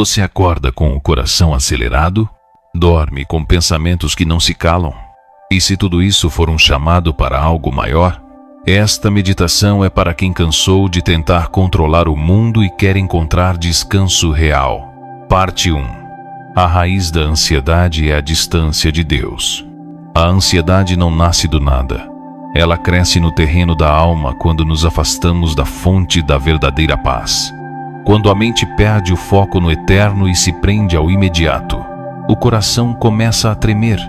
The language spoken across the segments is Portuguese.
Você acorda com o coração acelerado? Dorme com pensamentos que não se calam? E se tudo isso for um chamado para algo maior? Esta meditação é para quem cansou de tentar controlar o mundo e quer encontrar descanso real. Parte 1. A raiz da ansiedade é a distância de Deus. A ansiedade não nasce do nada. Ela cresce no terreno da alma quando nos afastamos da fonte da verdadeira paz. Quando a mente perde o foco no eterno e se prende ao imediato, o coração começa a tremer.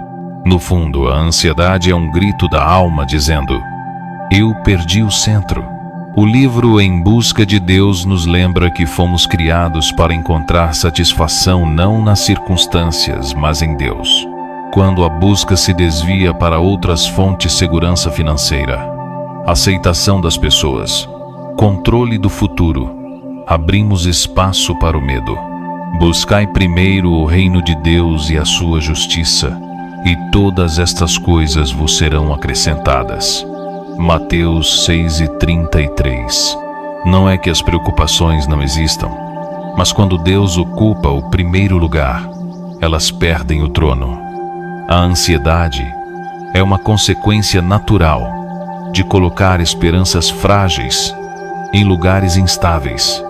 No fundo, a ansiedade é um grito da alma dizendo: eu perdi o centro. O livro Em Busca de Deus nos lembra que fomos criados para encontrar satisfação não nas circunstâncias, mas em Deus. Quando a busca se desvia para outras fontes, segurança financeira, aceitação das pessoas, controle do futuro, abrimos espaço para o medo. Buscai primeiro o reino de Deus e a sua justiça, e todas estas coisas vos serão acrescentadas. Mateus 6:33. Não é que as preocupações não existam, mas quando Deus ocupa o primeiro lugar, elas perdem o trono. A ansiedade é uma consequência natural de colocar esperanças frágeis em lugares instáveis.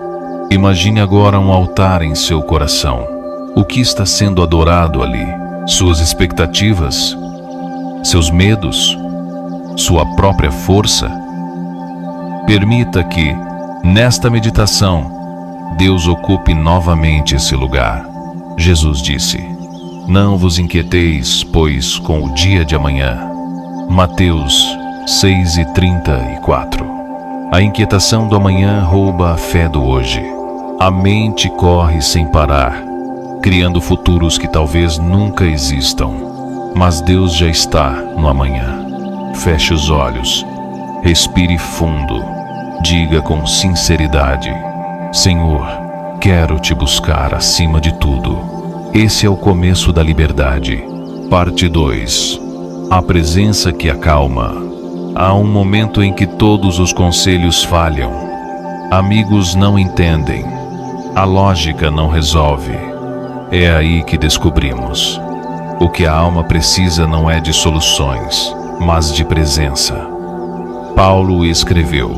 Imagine agora um altar em seu coração. O que está sendo adorado ali? Suas expectativas? Seus medos? Sua própria força? Permita que, nesta meditação, Deus ocupe novamente esse lugar. Jesus disse: não vos inquieteis, pois, com o dia de amanhã. Mateus 6:34. A inquietação do amanhã rouba a fé do hoje. A mente corre sem parar, criando futuros que talvez nunca existam. Mas Deus já está no amanhã. Feche os olhos, respire fundo, diga com sinceridade: Senhor, quero te buscar acima de tudo. Esse é o começo da liberdade. Parte 2. A presença que acalma. Há um momento em que todos os conselhos falham. Amigos não entendem. A lógica não resolve. É aí que descobrimos: o que a alma precisa não é de soluções, mas de presença. Paulo escreveu: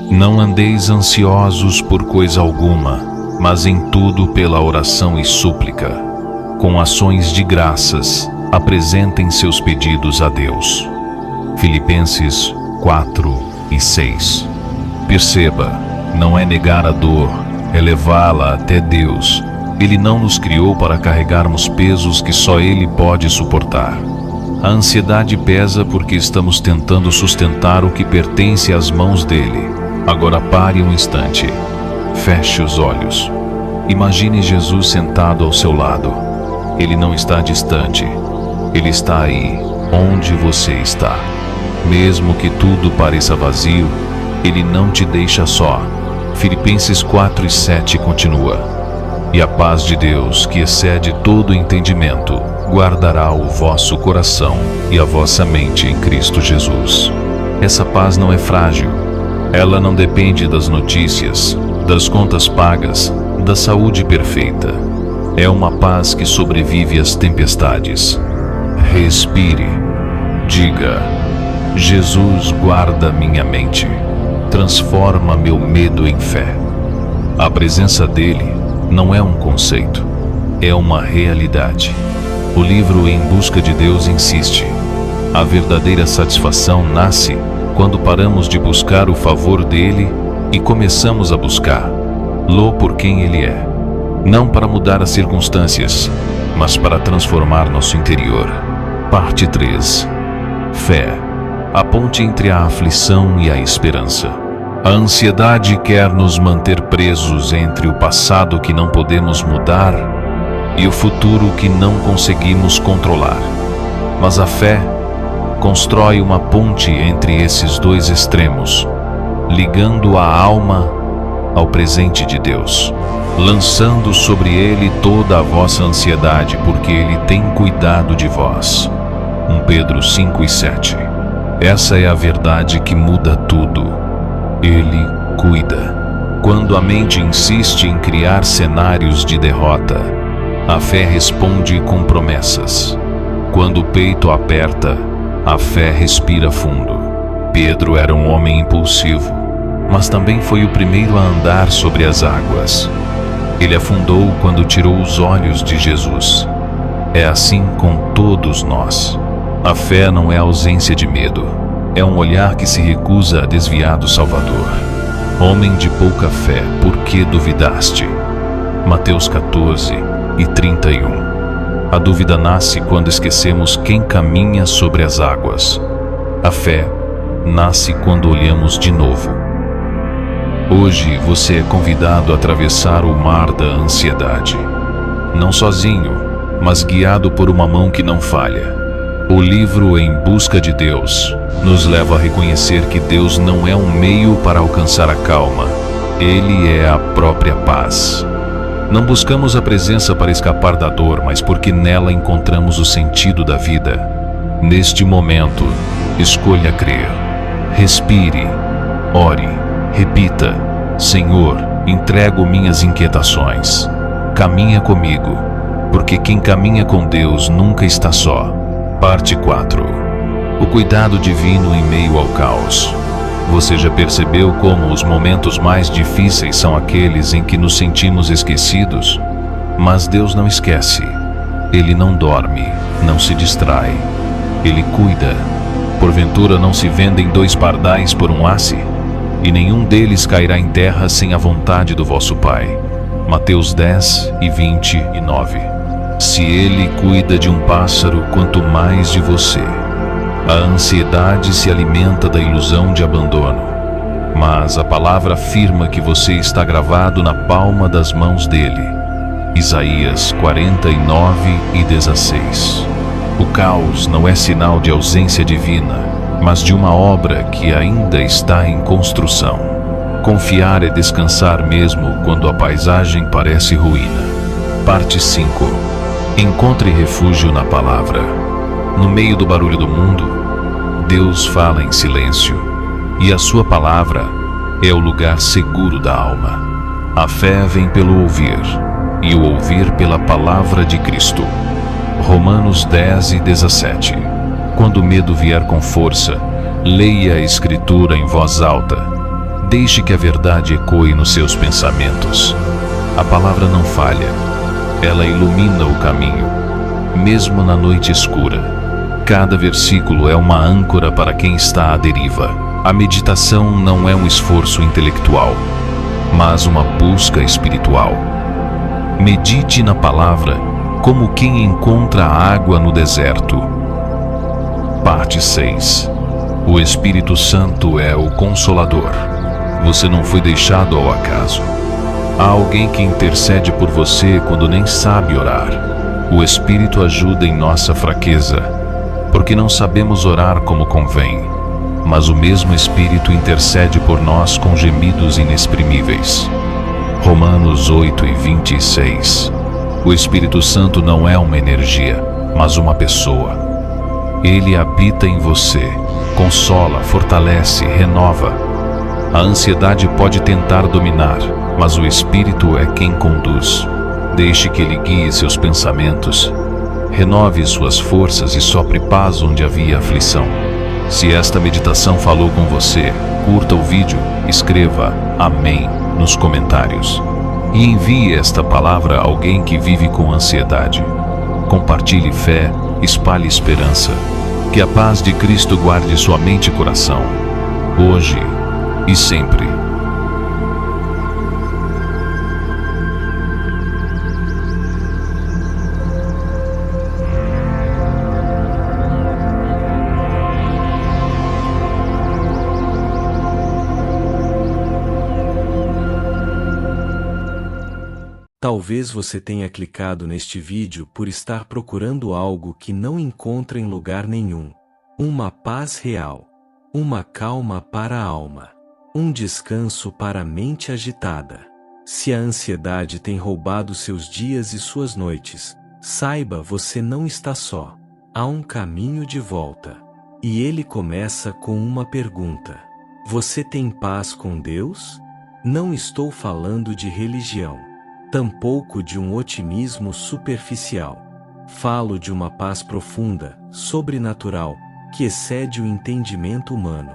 não andeis ansiosos por coisa alguma, mas em tudo pela oração e súplica, com ações de graças, apresentem seus pedidos a Deus. Filipenses 4:6. Perceba, não é negar a dor, é levá-la até Deus. Ele não nos criou para carregarmos pesos que só Ele pode suportar. A ansiedade pesa porque estamos tentando sustentar o que pertence às mãos dele. Agora pare um instante. Feche os olhos. Imagine Jesus sentado ao seu lado. Ele não está distante. Ele está aí, onde você está. Mesmo que tudo pareça vazio, Ele não te deixa só. Filipenses 4:7 continua: e a paz de Deus, que excede todo entendimento, guardará o vosso coração e a vossa mente em Cristo Jesus. Essa paz não é frágil. Ela não depende das notícias, das contas pagas, da saúde perfeita. É uma paz que sobrevive às tempestades. Respire. Diga: Jesus, guarda minha mente. Transforma meu medo em fé. A presença dele não é um conceito, é uma realidade. O livro Em Busca de Deus insiste: a verdadeira satisfação nasce quando paramos de buscar o favor dele e começamos a buscá-lo por quem ele é. Não para mudar as circunstâncias, mas para transformar nosso interior. Parte 3. Fé. A ponte entre a aflição e a esperança. A ansiedade quer nos manter presos entre o passado que não podemos mudar e o futuro que não conseguimos controlar. Mas a fé constrói uma ponte entre esses dois extremos, ligando a alma ao presente de Deus, lançando sobre ele toda a vossa ansiedade, porque ele tem cuidado de vós. 1 Pedro 5:7. Essa é a verdade que muda tudo. Ele cuida. Quando a mente insiste em criar cenários de derrota, a fé responde com promessas. Quando o peito aperta, a fé respira fundo. Pedro era um homem impulsivo, mas também foi o primeiro a andar sobre as águas. Ele afundou quando tirou os olhos de Jesus. É assim com todos nós. A fé não é ausência de medo, é um olhar que se recusa a desviar do Salvador. Homem de pouca fé, por que duvidaste? Mateus 14:31. A dúvida nasce quando esquecemos quem caminha sobre as águas. A fé nasce quando olhamos de novo. Hoje você é convidado a atravessar o mar da ansiedade. Não sozinho, mas guiado por uma mão que não falha. O livro Em Busca de Deus nos leva a reconhecer que Deus não é um meio para alcançar a calma. Ele é a própria paz. Não buscamos a presença para escapar da dor, mas porque nela encontramos o sentido da vida. Neste momento, escolha crer. Respire, ore, repita: Senhor, entrego minhas inquietações. Caminha comigo, porque quem caminha com Deus nunca está só. Parte 4. O cuidado divino em meio ao caos. Você já percebeu como os momentos mais difíceis são aqueles em que nos sentimos esquecidos? Mas Deus não esquece. Ele não dorme, não se distrai. Ele cuida. Porventura não se vendem 2 pardais por um asse? E nenhum deles cairá em terra sem a vontade do vosso Pai. Mateus 10:29. Se Ele cuida de um pássaro, quanto mais de você. A ansiedade se alimenta da ilusão de abandono, mas a palavra afirma que você está gravado na palma das mãos dele. Isaías 49:16. O caos não é sinal de ausência divina, mas de uma obra que ainda está em construção. Confiar é descansar mesmo quando a paisagem parece ruína. Parte 5. Encontre refúgio na palavra. No meio do barulho do mundo, Deus fala em silêncio, e a sua palavra é o lugar seguro da alma. A fé vem pelo ouvir, e o ouvir pela palavra de Cristo. Romanos 10:17. Quando o medo vier com força, leia a Escritura em voz alta. Deixe que a verdade ecoe nos seus pensamentos. A palavra não falha. Ela ilumina o caminho, mesmo na noite escura. Cada versículo é uma âncora para quem está à deriva. A meditação não é um esforço intelectual, mas uma busca espiritual. Medite na palavra como quem encontra água no deserto. Parte 6. O Espírito Santo é o Consolador. Você não foi deixado ao acaso. Há alguém que intercede por você quando nem sabe orar. O Espírito ajuda em nossa fraqueza, porque não sabemos orar como convém, mas o mesmo Espírito intercede por nós com gemidos inexprimíveis. Romanos 8:26. O Espírito Santo não é uma energia, mas uma pessoa. Ele habita em você, consola, fortalece, renova. A ansiedade pode tentar dominar, mas o Espírito é quem conduz. Deixe que Ele guie seus pensamentos. Renove suas forças e sopre paz onde havia aflição. Se esta meditação falou com você, curta o vídeo, escreva Amém nos comentários. E envie esta palavra a alguém que vive com ansiedade. Compartilhe fé, espalhe esperança. Que a paz de Cristo guarde sua mente e coração, hoje e sempre. Talvez você tenha clicado neste vídeo por estar procurando algo que não encontra em lugar nenhum. Uma paz real. Uma calma para a alma. Um descanso para a mente agitada. Se a ansiedade tem roubado seus dias e suas noites, saiba, você não está só. Há um caminho de volta. E ele começa com uma pergunta. Você tem paz com Deus? Não estou falando de religião. Tampouco de um otimismo superficial. Falo de uma paz profunda, sobrenatural, que excede o entendimento humano.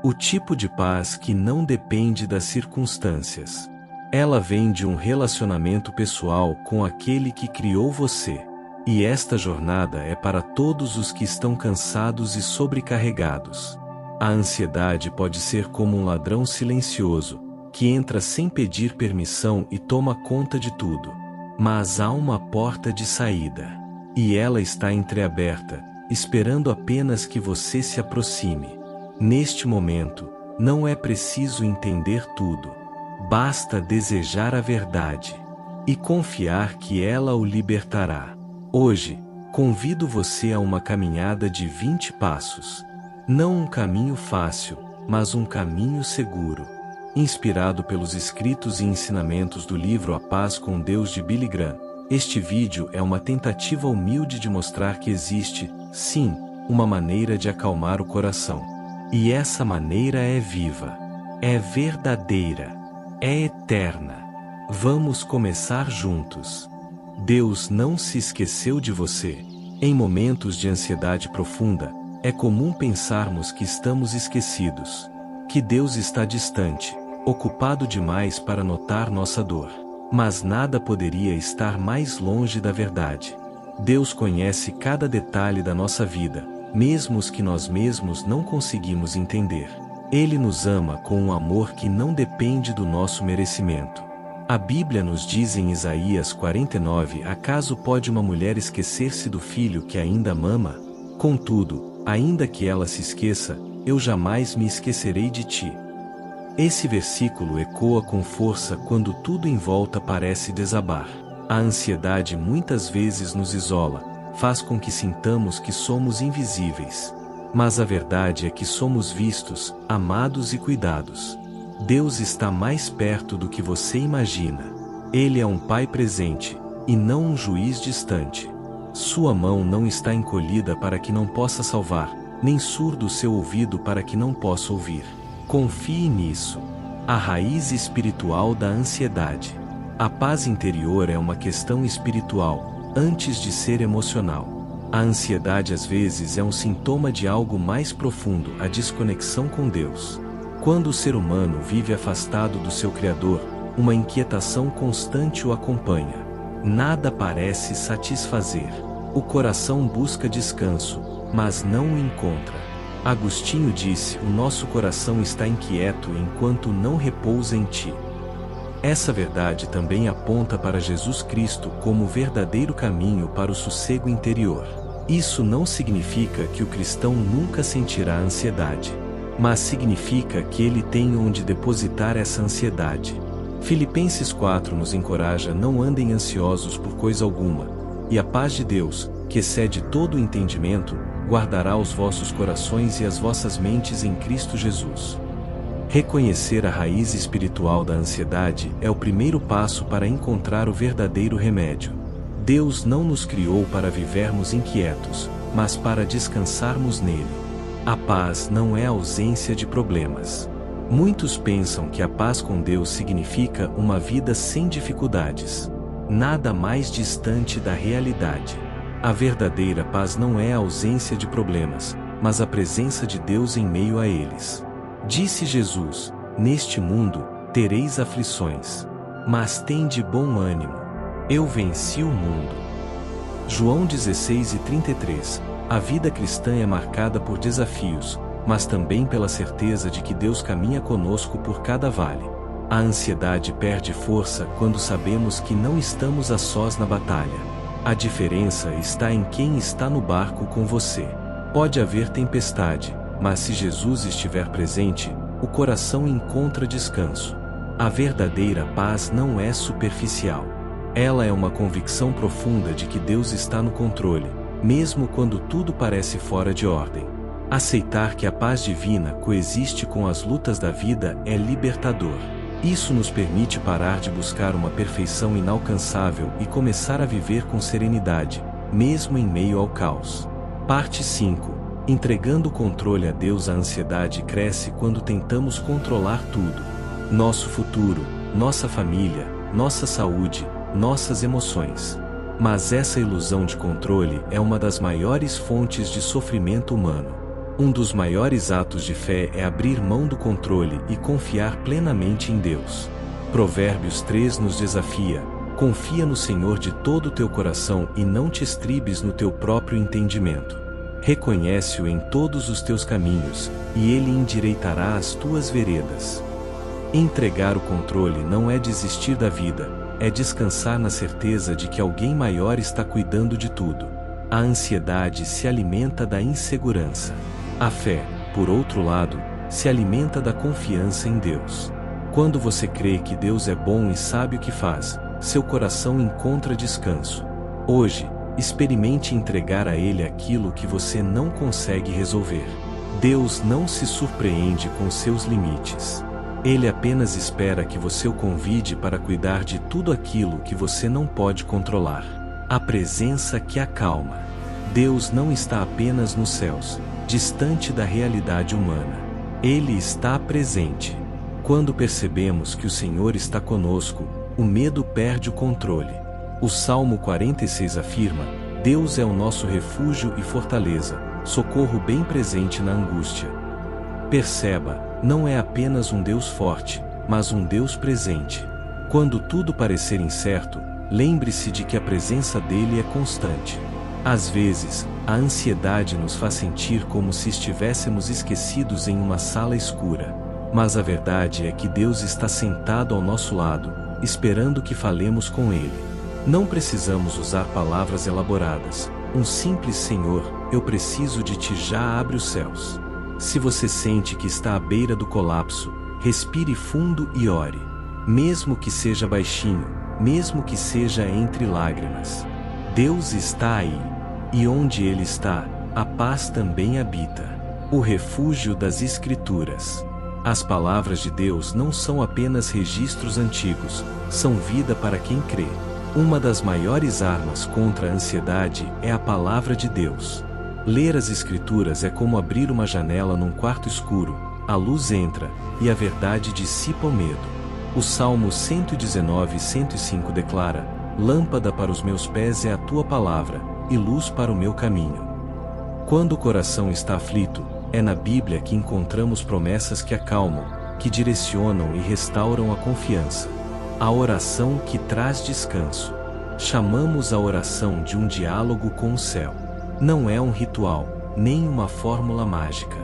O tipo de paz que não depende das circunstâncias. Ela vem de um relacionamento pessoal com aquele que criou você. E esta jornada é para todos os que estão cansados e sobrecarregados. A ansiedade pode ser como um ladrão silencioso, que entra sem pedir permissão e toma conta de tudo. Mas há uma porta de saída. E ela está entreaberta, esperando apenas que você se aproxime. Neste momento, não é preciso entender tudo. Basta desejar a verdade. E confiar que ela o libertará. Hoje, convido você a uma caminhada de 20 passos. Não um caminho fácil, mas um caminho seguro. Inspirado pelos escritos e ensinamentos do livro A Paz com Deus de Billy Graham, este vídeo é uma tentativa humilde de mostrar que existe, sim, uma maneira de acalmar o coração. E essa maneira é viva, é verdadeira, é eterna. Vamos começar juntos. Deus não se esqueceu de você. Em momentos de ansiedade profunda, é comum pensarmos que estamos esquecidos, que Deus está distante, ocupado demais para notar nossa dor. Mas nada poderia estar mais longe da verdade. Deus conhece cada detalhe da nossa vida, mesmo os que nós mesmos não conseguimos entender. Ele nos ama com um amor que não depende do nosso merecimento. A Bíblia nos diz em Isaías 49: acaso pode uma mulher esquecer-se do filho que ainda mama? Contudo, ainda que ela se esqueça, eu jamais me esquecerei de ti. Esse versículo ecoa com força quando tudo em volta parece desabar. A ansiedade muitas vezes nos isola, faz com que sintamos que somos invisíveis. Mas a verdade é que somos vistos, amados e cuidados. Deus está mais perto do que você imagina. Ele é um Pai presente, e não um juiz distante. Sua mão não está encolhida para que não possa salvar, nem surdo seu ouvido para que não possa ouvir. Confie nisso. A raiz espiritual da ansiedade. A paz interior é uma questão espiritual, antes de ser emocional. A ansiedade às vezes é um sintoma de algo mais profundo, a desconexão com Deus. Quando o ser humano vive afastado do seu Criador, uma inquietação constante o acompanha. Nada parece satisfazer. O coração busca descanso, mas não o encontra. Agostinho disse: o nosso coração está inquieto enquanto não repousa em ti. Essa verdade também aponta para Jesus Cristo como o verdadeiro caminho para o sossego interior. Isso não significa que o cristão nunca sentirá ansiedade, mas significa que ele tem onde depositar essa ansiedade. Filipenses 4 nos encoraja: não andem ansiosos por coisa alguma, e a paz de Deus, que excede todo o entendimento, guardará os vossos corações e as vossas mentes em Cristo Jesus. Reconhecer a raiz espiritual da ansiedade é o primeiro passo para encontrar o verdadeiro remédio. Deus não nos criou para vivermos inquietos, mas para descansarmos nele. A paz não é ausência de problemas. Muitos pensam que a paz com Deus significa uma vida sem dificuldades. Nada mais distante da realidade. A verdadeira paz não é a ausência de problemas, mas a presença de Deus em meio a eles. Disse Jesus: neste mundo tereis aflições, mas tende bom ânimo. Eu venci o mundo. João 16:33. A vida cristã é marcada por desafios, mas também pela certeza de que Deus caminha conosco por cada vale. A ansiedade perde força quando sabemos que não estamos a sós na batalha. A diferença está em quem está no barco com você. Pode haver tempestade, mas se Jesus estiver presente, o coração encontra descanso. A verdadeira paz não é superficial. Ela é uma convicção profunda de que Deus está no controle, mesmo quando tudo parece fora de ordem. Aceitar que a paz divina coexiste com as lutas da vida é libertador. Isso nos permite parar de buscar uma perfeição inalcançável e começar a viver com serenidade, mesmo em meio ao caos. Parte 5. Entregando o controle a Deus. A ansiedade cresce quando tentamos controlar tudo. nosso futuro, nossa família, nossa saúde, nossas emoções. Mas essa ilusão de controle é uma das maiores fontes de sofrimento humano. Um dos maiores atos de fé é abrir mão do controle e confiar plenamente em Deus. Provérbios 3 nos desafia: confia no Senhor de todo o teu coração e não te estribes no teu próprio entendimento. Reconhece-o em todos os teus caminhos, e ele endireitará as tuas veredas. Entregar o controle não é desistir da vida, é descansar na certeza de que alguém maior está cuidando de tudo. A ansiedade se alimenta da insegurança. A fé, por outro lado, se alimenta da confiança em Deus. Quando você crê que Deus é bom e sabe o que faz, seu coração encontra descanso. Hoje, experimente entregar a Ele aquilo que você não consegue resolver. Deus não se surpreende com seus limites. Ele apenas espera que você o convide para cuidar de tudo aquilo que você não pode controlar. A presença que acalma. Deus não está apenas nos céus, distante da realidade humana. Ele está presente. Quando percebemos que o Senhor está conosco, o medo perde o controle. O Salmo 46 afirma: Deus é o nosso refúgio e fortaleza, socorro bem presente na angústia. Perceba, não é apenas um Deus forte, mas um Deus presente. Quando tudo parecer incerto, lembre-se de que a presença dele é constante. Às vezes, a ansiedade nos faz sentir como se estivéssemos esquecidos em uma sala escura. Mas a verdade é que Deus está sentado ao nosso lado, esperando que falemos com Ele. Não precisamos usar palavras elaboradas. Um simples Senhor, eu preciso de ti já abre os céus. Se você sente que está à beira do colapso, respire fundo e ore. Mesmo que seja baixinho, mesmo que seja entre lágrimas. Deus está aí. E onde Ele está, a paz também habita. O refúgio das Escrituras. As palavras de Deus não são apenas registros antigos, são vida para quem crê. Uma das maiores armas contra a ansiedade é a palavra de Deus. Ler as Escrituras é como abrir uma janela num quarto escuro, a luz entra, e a verdade dissipa o medo. O Salmo 119:105 declara: Lâmpada para os meus pés é a tua palavra, e luz para o meu caminho. Quando o coração está aflito, é na Bíblia que encontramos promessas que acalmam, que direcionam e restauram a confiança. A oração que traz descanso. Chamamos a oração de um diálogo com o céu. Não é um ritual, nem uma fórmula mágica.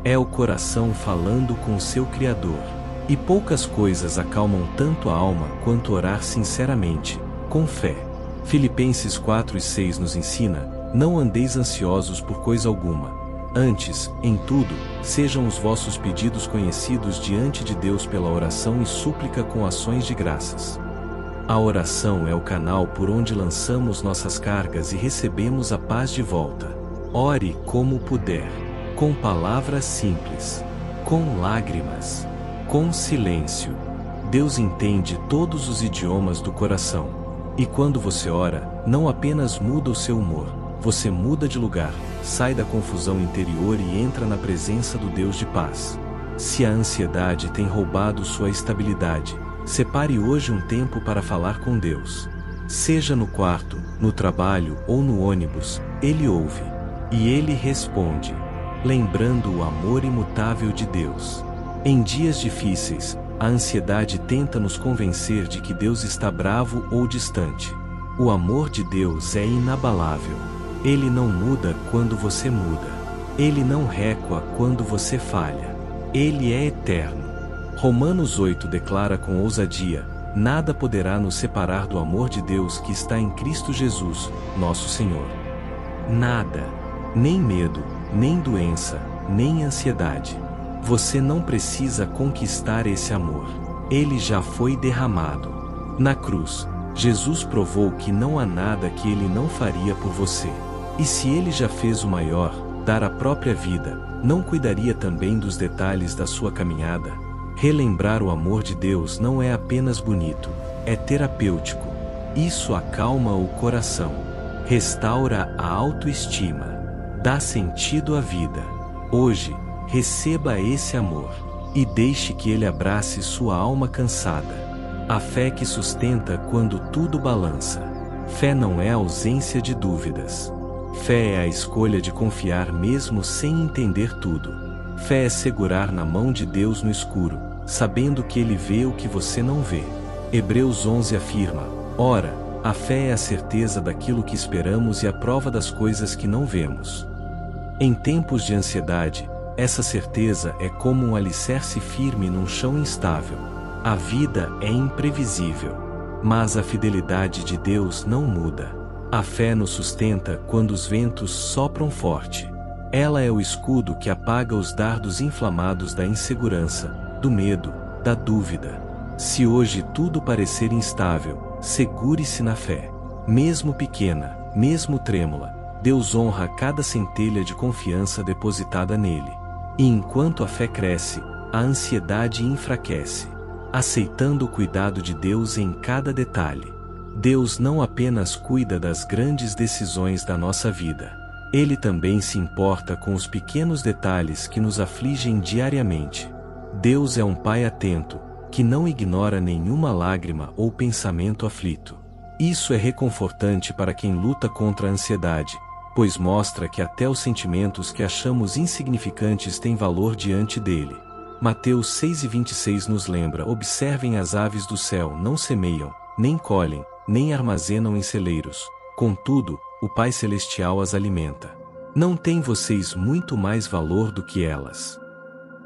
É o coração falando com seu Criador. E poucas coisas acalmam tanto a alma quanto orar sinceramente, com fé. Filipenses 4:6 nos ensina: não andeis ansiosos por coisa alguma. Antes, em tudo, sejam os vossos pedidos conhecidos diante de Deus pela oração e súplica com ações de graças. A oração é o canal por onde lançamos nossas cargas e recebemos a paz de volta. Ore como puder, com palavras simples, com lágrimas, com silêncio. Deus entende todos os idiomas do coração. E quando você ora, não apenas muda o seu humor, você muda de lugar, sai da confusão interior e entra na presença do Deus de paz. Se a ansiedade tem roubado sua estabilidade, separe hoje um tempo para falar com Deus. Seja no quarto, no trabalho ou no ônibus, Ele ouve. E Ele responde, lembrando o amor imutável de Deus. Em dias difíceis, a ansiedade tenta nos convencer de que Deus está bravo ou distante. O amor de Deus é inabalável. Ele não muda quando você muda. Ele não recua quando você falha. Ele é eterno. Romanos 8 declara com ousadia: nada poderá nos separar do amor de Deus que está em Cristo Jesus, nosso Senhor. Nada. Nem medo, nem doença, nem ansiedade. Você não precisa conquistar esse amor. Ele já foi derramado. Na cruz, Jesus provou que não há nada que Ele não faria por você. E se Ele já fez o maior, dar a própria vida, não cuidaria também dos detalhes da sua caminhada? Relembrar o amor de Deus não é apenas bonito, é terapêutico. Isso acalma o coração, restaura a autoestima, dá sentido à vida. Hoje, receba esse amor. e deixe que Ele abrace sua alma cansada. A fé que sustenta quando tudo balança. Fé não é a ausência de dúvidas. Fé é a escolha de confiar mesmo sem entender tudo. Fé é segurar na mão de Deus no escuro, sabendo que Ele vê o que você não vê. Hebreus 11 afirma: ora, a fé é a certeza daquilo que esperamos e a prova das coisas que não vemos. Em tempos de ansiedade, essa certeza é como um alicerce firme num chão instável. A vida é imprevisível, mas a fidelidade de Deus não muda. A fé nos sustenta quando os ventos sopram forte. Ela é o escudo que apaga os dardos inflamados da insegurança, do medo, da dúvida. Se hoje tudo parecer instável, segure-se na fé. Mesmo pequena, mesmo trêmula, Deus honra cada centelha de confiança depositada nele. E enquanto a fé cresce, a ansiedade enfraquece, aceitando o cuidado de Deus em cada detalhe. Deus não apenas cuida das grandes decisões da nossa vida. Ele também se importa com os pequenos detalhes que nos afligem diariamente. Deus é um Pai atento, que não ignora nenhuma lágrima ou pensamento aflito. Isso é reconfortante para quem luta contra a ansiedade, pois mostra que até os sentimentos que achamos insignificantes têm valor diante dele. Mateus 6,26 nos lembra: observem as aves do céu, não semeiam, nem colhem, nem armazenam em celeiros, contudo, o Pai Celestial as alimenta. Não têm vocês muito mais valor do que elas?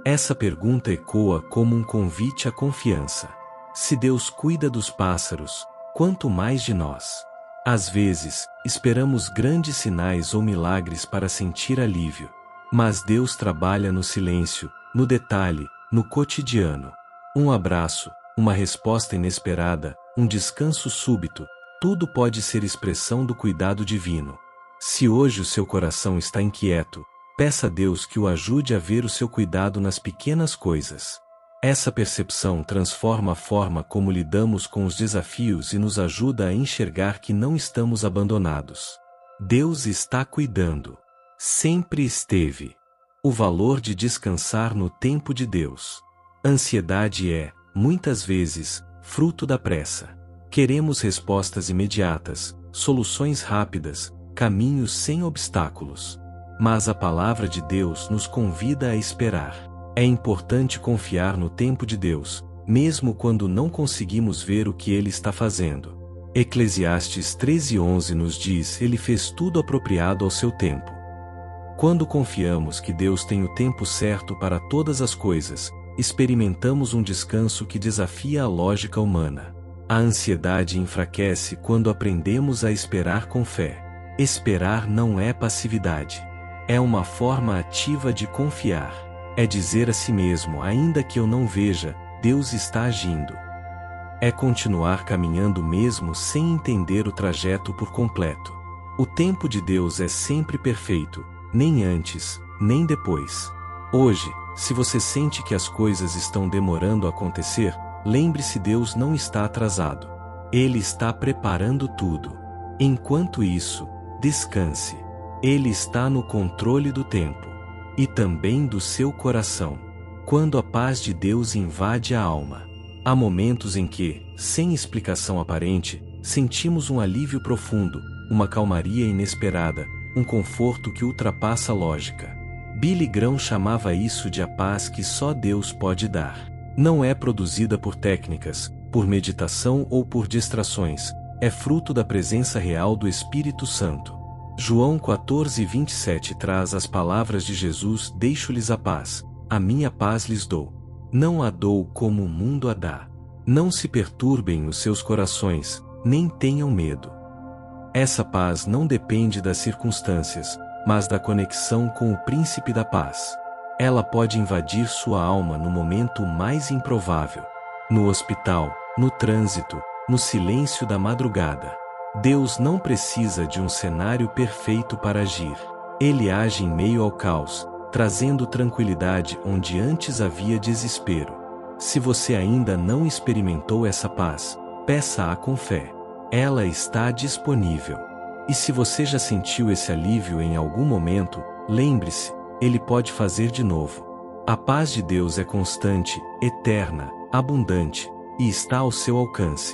Essa pergunta ecoa como um convite à confiança. Se Deus cuida dos pássaros, quanto mais de nós? Às vezes, esperamos grandes sinais ou milagres para sentir alívio. Mas Deus trabalha no silêncio, no detalhe, no cotidiano. Um abraço, uma resposta inesperada, um descanso súbito, tudo pode ser expressão do cuidado divino. Se hoje o seu coração está inquieto, peça a Deus que o ajude a ver o seu cuidado nas pequenas coisas. Essa percepção transforma a forma como lidamos com os desafios e nos ajuda a enxergar que não estamos abandonados. Deus está cuidando. Sempre esteve. O valor de descansar no tempo de Deus. Ansiedade é, muitas vezes, fruto da pressa. Queremos respostas imediatas, soluções rápidas, caminhos sem obstáculos. Mas a palavra de Deus nos convida a esperar. É importante confiar no tempo de Deus, mesmo quando não conseguimos ver o que Ele está fazendo. Eclesiastes 13:11 nos diz: Ele fez tudo apropriado ao seu tempo. Quando confiamos que Deus tem o tempo certo para todas as coisas, experimentamos um descanso que desafia a lógica humana. A ansiedade enfraquece quando aprendemos a esperar com fé. Esperar não é passividade. É uma forma ativa de confiar. É dizer a si mesmo: ainda que eu não veja, Deus está agindo. É continuar caminhando mesmo sem entender o trajeto por completo. O tempo de Deus é sempre perfeito, nem antes, nem depois. Hoje, se você sente que as coisas estão demorando a acontecer, lembre-se: Deus não está atrasado. Ele está preparando tudo. Enquanto isso, descanse. Ele está no controle do tempo. E também do seu coração. Quando a paz de Deus invade a alma, há momentos em que, sem explicação aparente, sentimos um alívio profundo, uma calmaria inesperada, um conforto que ultrapassa a lógica. Billy Graham chamava isso de a paz que só Deus pode dar. Não é produzida por técnicas, por meditação ou por distrações, é fruto da presença real do Espírito Santo. João 14:27 traz as palavras de Jesus: deixo-lhes a paz, a minha paz lhes dou. Não a dou como o mundo a dá. Não se perturbem os seus corações, nem tenham medo. Essa paz não depende das circunstâncias, mas da conexão com o Príncipe da Paz. Ela pode invadir sua alma no momento mais improvável. No hospital, no trânsito, no silêncio da madrugada. Deus não precisa de um cenário perfeito para agir. Ele age em meio ao caos, trazendo tranquilidade onde antes havia desespero. Se você ainda não experimentou essa paz, peça-a com fé. Ela está disponível. E se você já sentiu esse alívio em algum momento, lembre-se, Ele pode fazer de novo. A paz de Deus é constante, eterna, abundante, e está ao seu alcance.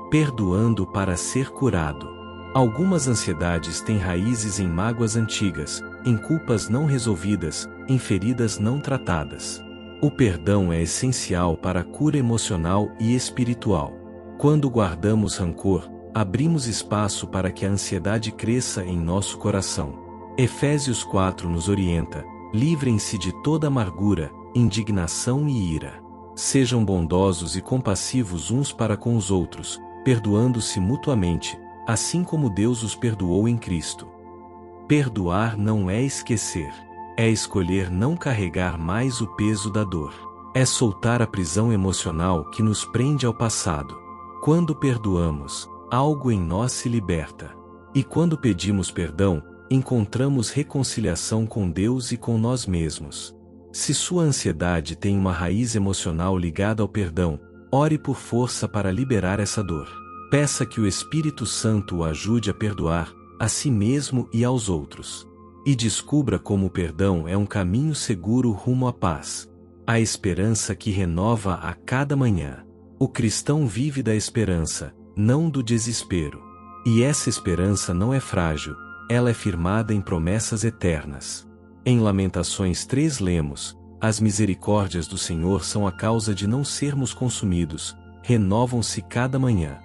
Perdoando para ser curado. Algumas ansiedades têm raízes em mágoas antigas, em culpas não resolvidas, em feridas não tratadas. O perdão é essencial para a cura emocional e espiritual. Quando guardamos rancor, abrimos espaço para que a ansiedade cresça em nosso coração. Efésios 4 nos orienta: livrem-se de toda amargura, indignação e ira. Sejam bondosos e compassivos uns para com os outros, perdoando-se mutuamente, assim como Deus os perdoou em Cristo. Perdoar não é esquecer. É escolher não carregar mais o peso da dor. É soltar a prisão emocional que nos prende ao passado. Quando perdoamos, algo em nós se liberta. E quando pedimos perdão, encontramos reconciliação com Deus e com nós mesmos. Se sua ansiedade tem uma raiz emocional ligada ao perdão, ore por força para liberar essa dor. Peça que o Espírito Santo o ajude a perdoar a si mesmo e aos outros. E descubra como o perdão é um caminho seguro rumo à paz. A esperança que renova a cada manhã. O cristão vive da esperança, não do desespero. E essa esperança não é frágil, ela é firmada em promessas eternas. Em Lamentações 3 lemos: as misericórdias do Senhor são a causa de não sermos consumidos, renovam-se cada manhã.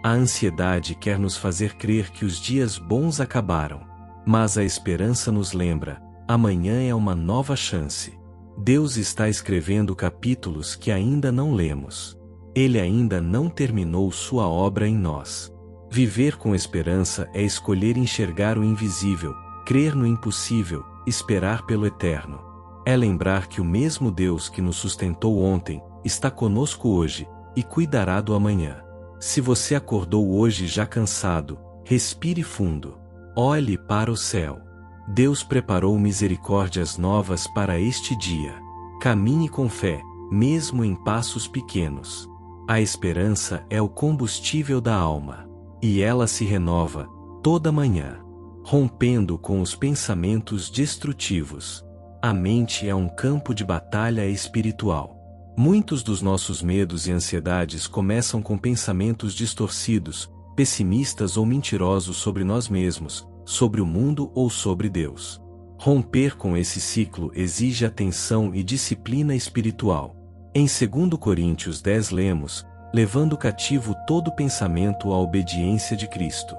A ansiedade quer nos fazer crer que os dias bons acabaram. Mas a esperança nos lembra: amanhã é uma nova chance. Deus está escrevendo capítulos que ainda não lemos. Ele ainda não terminou sua obra em nós. Viver com esperança é escolher enxergar o invisível, crer no impossível, esperar pelo eterno. É lembrar que o mesmo Deus que nos sustentou ontem, está conosco hoje, e cuidará do amanhã. Se você acordou hoje já cansado, respire fundo. Olhe para o céu. Deus preparou misericórdias novas para este dia. Caminhe com fé, mesmo em passos pequenos. A esperança é o combustível da alma. E ela se renova, toda manhã, rompendo com os pensamentos destrutivos. A mente é um campo de batalha espiritual. Muitos dos nossos medos e ansiedades começam com pensamentos distorcidos, pessimistas ou mentirosos sobre nós mesmos, sobre o mundo ou sobre Deus. Romper com esse ciclo exige atenção e disciplina espiritual. Em 2 Coríntios 10 lemos: levando cativo todo pensamento à obediência de Cristo.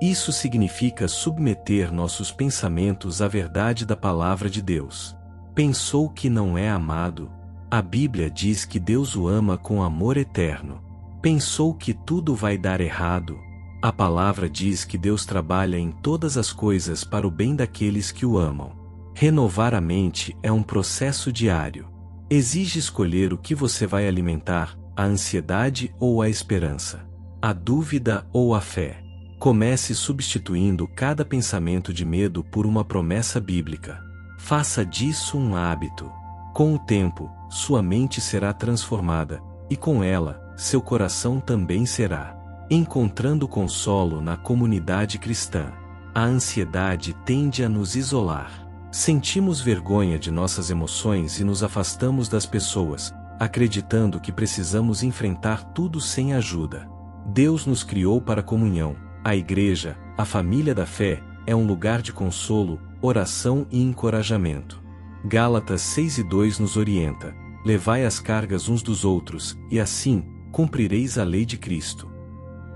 Isso significa submeter nossos pensamentos à verdade da palavra de Deus. Pensou que não é amado? A Bíblia diz que Deus o ama com amor eterno. Pensou que tudo vai dar errado? A palavra diz que Deus trabalha em todas as coisas para o bem daqueles que o amam. Renovar a mente é um processo diário. Exige escolher o que você vai alimentar: a ansiedade ou a esperança, a dúvida ou a fé. Comece substituindo cada pensamento de medo por uma promessa bíblica. Faça disso um hábito. Com o tempo, sua mente será transformada, e com ela, seu coração também será. Encontrando consolo na comunidade cristã. A ansiedade tende a nos isolar. Sentimos vergonha de nossas emoções e nos afastamos das pessoas, acreditando que precisamos enfrentar tudo sem ajuda. Deus nos criou para a comunhão. A igreja, a família da fé, é um lugar de consolo, oração e encorajamento. Gálatas 6:2 nos orienta: levai as cargas uns dos outros, e assim, cumprireis a lei de Cristo.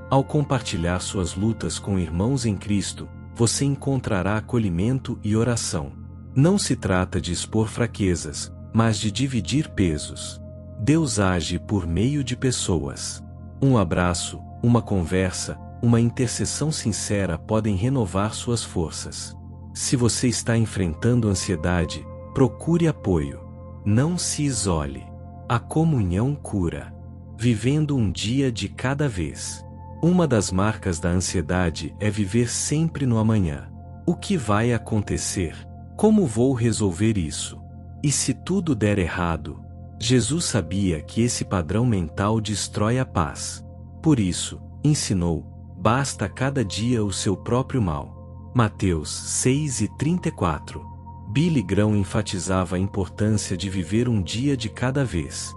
Ao compartilhar suas lutas com irmãos em Cristo, você encontrará acolhimento e oração. Não se trata de expor fraquezas, mas de dividir pesos. Deus age por meio de pessoas. Um abraço, uma conversa, uma intercessão sincera podem renovar suas forças. Se você está enfrentando ansiedade, procure apoio. Não se isole. A comunhão cura. Vivendo um dia de cada vez. Uma das marcas da ansiedade é viver sempre no amanhã. O que vai acontecer? Como vou resolver isso? E se tudo der errado? Jesus sabia que esse padrão mental destrói a paz. Por isso, ensinou: basta cada dia o seu próprio mal. Mateus 6:34. Billy Graham enfatizava a importância de viver um dia de cada vez.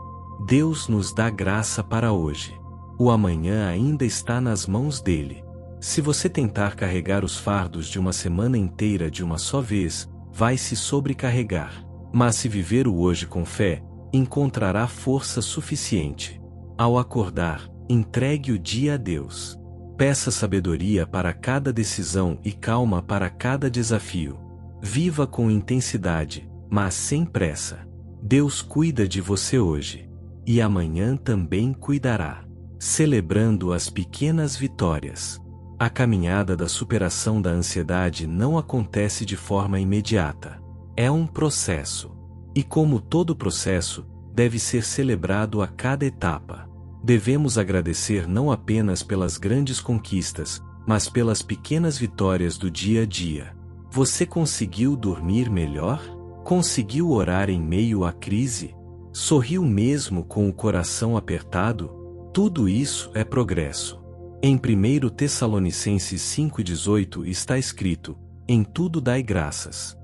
Deus nos dá graça para hoje. O amanhã ainda está nas mãos dele. Se você tentar carregar os fardos de uma semana inteira de uma só vez, vai se sobrecarregar. Mas se viver o hoje com fé, encontrará força suficiente. Ao acordar, entregue o dia a Deus. Peça sabedoria para cada decisão e calma para cada desafio. Viva com intensidade, mas sem pressa. Deus cuida de você hoje. E amanhã também cuidará. Celebrando as pequenas vitórias. A caminhada da superação da ansiedade não acontece de forma imediata. É um processo. E como todo processo, deve ser celebrado a cada etapa. Devemos agradecer não apenas pelas grandes conquistas, mas pelas pequenas vitórias do dia a dia. Você conseguiu dormir melhor? Conseguiu orar em meio à crise? Sorriu mesmo com o coração apertado? Tudo isso é progresso. Em 1 Tessalonicenses 5,18 está escrito: em tudo dai graças.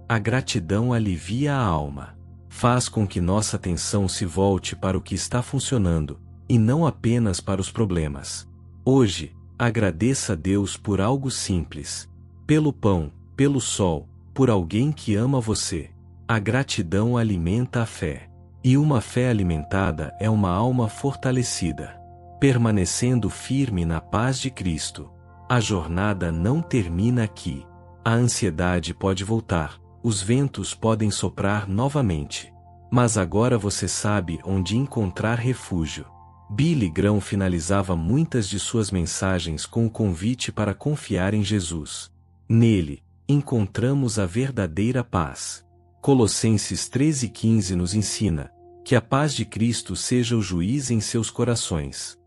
A gratidão alivia a alma. Faz com que nossa atenção se volte para o que está funcionando, e não apenas para os problemas. Hoje, agradeça a Deus por algo simples. Pelo pão, pelo sol, por alguém que ama você. A gratidão alimenta a fé. E uma fé alimentada é uma alma fortalecida. Permanecendo firme na paz de Cristo. A jornada não termina aqui. A ansiedade pode voltar, os ventos podem soprar novamente. Mas agora você sabe onde encontrar refúgio. Billy Graham finalizava muitas de suas mensagens com o convite para confiar em Jesus. Nele, encontramos a verdadeira paz. Colossenses 13,15 nos ensina: que a paz de Cristo seja o juiz em seus corações.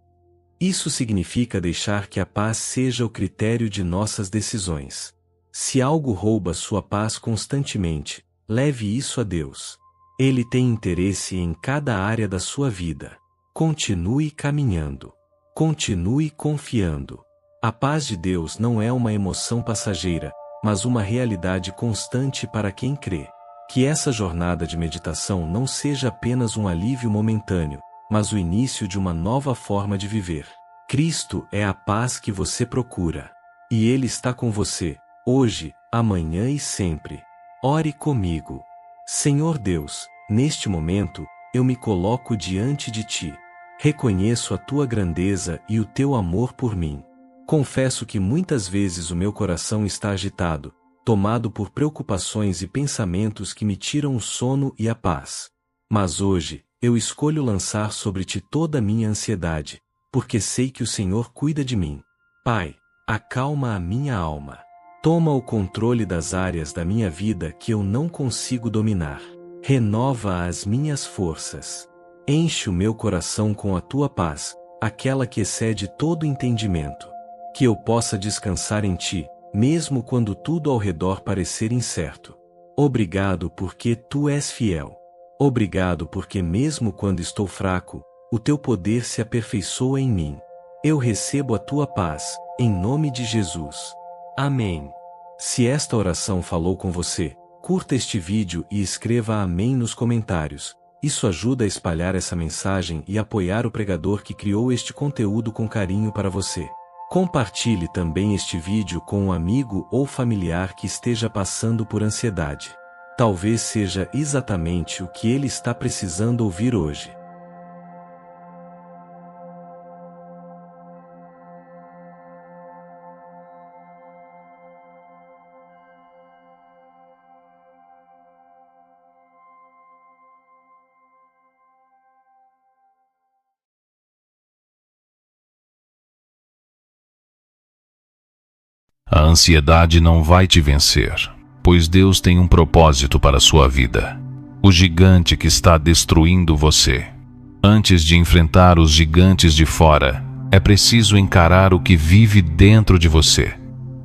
Isso significa deixar que a paz seja o critério de nossas decisões. Se algo rouba sua paz constantemente, leve isso a Deus. Ele tem interesse em cada área da sua vida. Continue caminhando. Continue confiando. A paz de Deus não é uma emoção passageira, mas uma realidade constante para quem crê. Que essa jornada de meditação não seja apenas um alívio momentâneo, mas o início de uma nova forma de viver. Cristo é a paz que você procura. E Ele está com você, hoje, amanhã e sempre. Ore comigo. Senhor Deus, neste momento, eu me coloco diante de Ti. Reconheço a Tua grandeza e o Teu amor por mim. Confesso que muitas vezes o meu coração está agitado, tomado por preocupações e pensamentos que me tiram o sono e a paz. Mas hoje, eu escolho lançar sobre Ti toda a minha ansiedade, porque sei que o Senhor cuida de mim. Pai, acalma a minha alma. Toma o controle das áreas da minha vida que eu não consigo dominar. Renova as minhas forças. Enche o meu coração com a Tua paz, aquela que excede todo entendimento. Que eu possa descansar em Ti, mesmo quando tudo ao redor parecer incerto. Obrigado porque Tu és fiel. Obrigado porque mesmo quando estou fraco, o Teu poder se aperfeiçoa em mim. Eu recebo a Tua paz, em nome de Jesus. Amém. Se esta oração falou com você, curta este vídeo e escreva amém nos comentários. Isso ajuda a espalhar essa mensagem e apoiar o pregador que criou este conteúdo com carinho para você. Compartilhe também este vídeo com um amigo ou familiar que esteja passando por ansiedade. Talvez seja exatamente o que ele está precisando ouvir hoje. A ansiedade não vai te vencer, pois Deus tem um propósito para a sua vida. O gigante que está destruindo você. Antes de enfrentar os gigantes de fora, é preciso encarar o que vive dentro de você.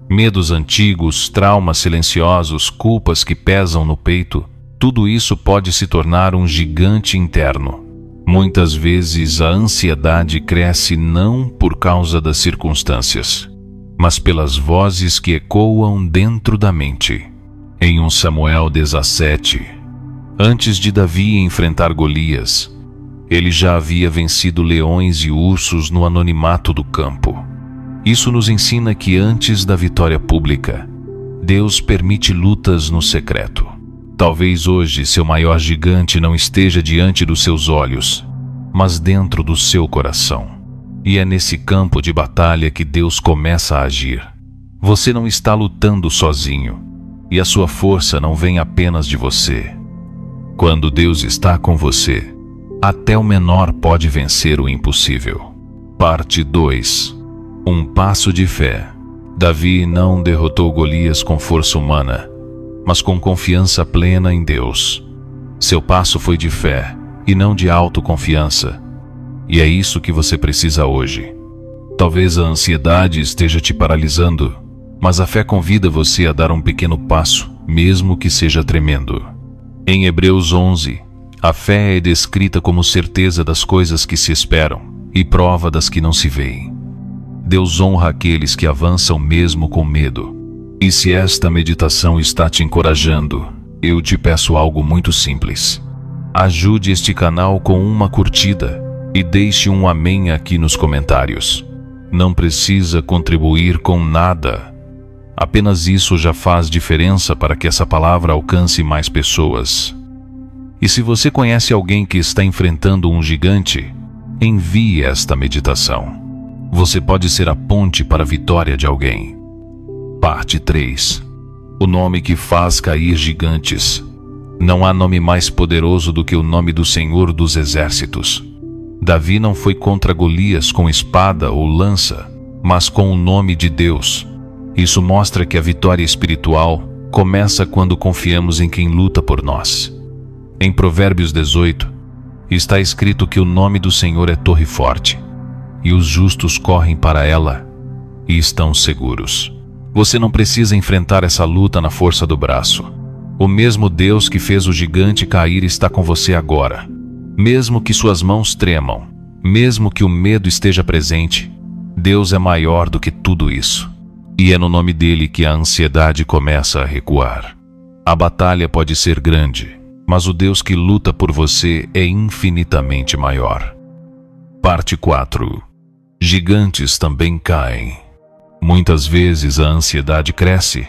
Medos antigos, traumas silenciosos, culpas que pesam no peito, tudo isso pode se tornar um gigante interno. Muitas vezes a ansiedade cresce não por causa das circunstâncias, mas pelas vozes que ecoam dentro da mente. Em 1 Samuel 17, antes de Davi enfrentar Golias, ele já havia vencido leões e ursos no anonimato do campo. Isso nos ensina que antes da vitória pública, Deus permite lutas no secreto. Talvez hoje seu maior gigante não esteja diante dos seus olhos, mas dentro do seu coração. E é nesse campo de batalha que Deus começa a agir. Você não está lutando sozinho, e a sua força não vem apenas de você. Quando Deus está com você, até o menor pode vencer o impossível. Parte 2. Um passo de fé. Davi não derrotou Golias com força humana, mas com confiança plena em Deus. Seu passo foi de fé e não de autoconfiança. E é isso que você precisa hoje. Talvez a ansiedade esteja te paralisando, mas a fé convida você a dar um pequeno passo, mesmo que seja tremendo. Em Hebreus 11, a fé é descrita como certeza das coisas que se esperam e prova das que não se veem. Deus honra aqueles que avançam mesmo com medo. E se esta meditação está te encorajando, eu te peço algo muito simples. Ajude este canal com uma curtida e deixe um amém aqui nos comentários. Não precisa contribuir com nada. Apenas isso já faz diferença para que essa palavra alcance mais pessoas. E se você conhece alguém que está enfrentando um gigante, envie esta meditação. Você pode ser a ponte para a vitória de alguém. Parte 3. O nome que faz cair gigantes. Não há nome mais poderoso do que o nome do Senhor dos Exércitos. Davi não foi contra Golias com espada ou lança, mas com o nome de Deus. Isso mostra que a vitória espiritual começa quando confiamos em quem luta por nós. Em Provérbios 18, está escrito que o nome do Senhor é torre forte, e os justos correm para ela e estão seguros. Você não precisa enfrentar essa luta na força do braço. O mesmo Deus que fez o gigante cair está com você agora. Mesmo que suas mãos tremam, mesmo que o medo esteja presente, Deus é maior do que tudo isso. E é no nome dele que a ansiedade começa a recuar. A batalha pode ser grande, mas o Deus que luta por você é infinitamente maior. Parte 4. Gigantes também caem. Muitas vezes a ansiedade cresce,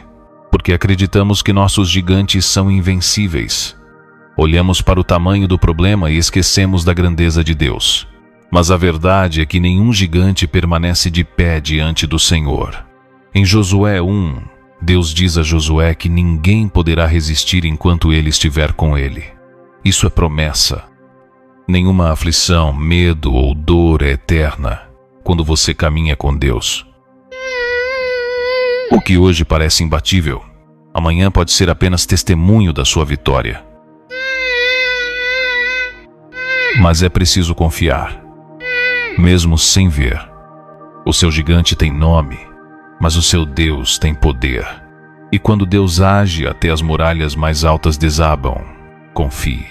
porque acreditamos que nossos gigantes são invencíveis. Olhamos para o tamanho do problema e esquecemos da grandeza de Deus. Mas a verdade é que nenhum gigante permanece de pé diante do Senhor. Em Josué 1, Deus diz a Josué que ninguém poderá resistir enquanto ele estiver com ele. Isso é promessa. Nenhuma aflição, medo ou dor é eterna quando você caminha com Deus. O que hoje parece imbatível, amanhã pode ser apenas testemunho da sua vitória. Mas é preciso confiar, mesmo sem ver. O seu gigante tem nome, mas o seu Deus tem poder. E quando Deus age, até as muralhas mais altas desabam. Confie.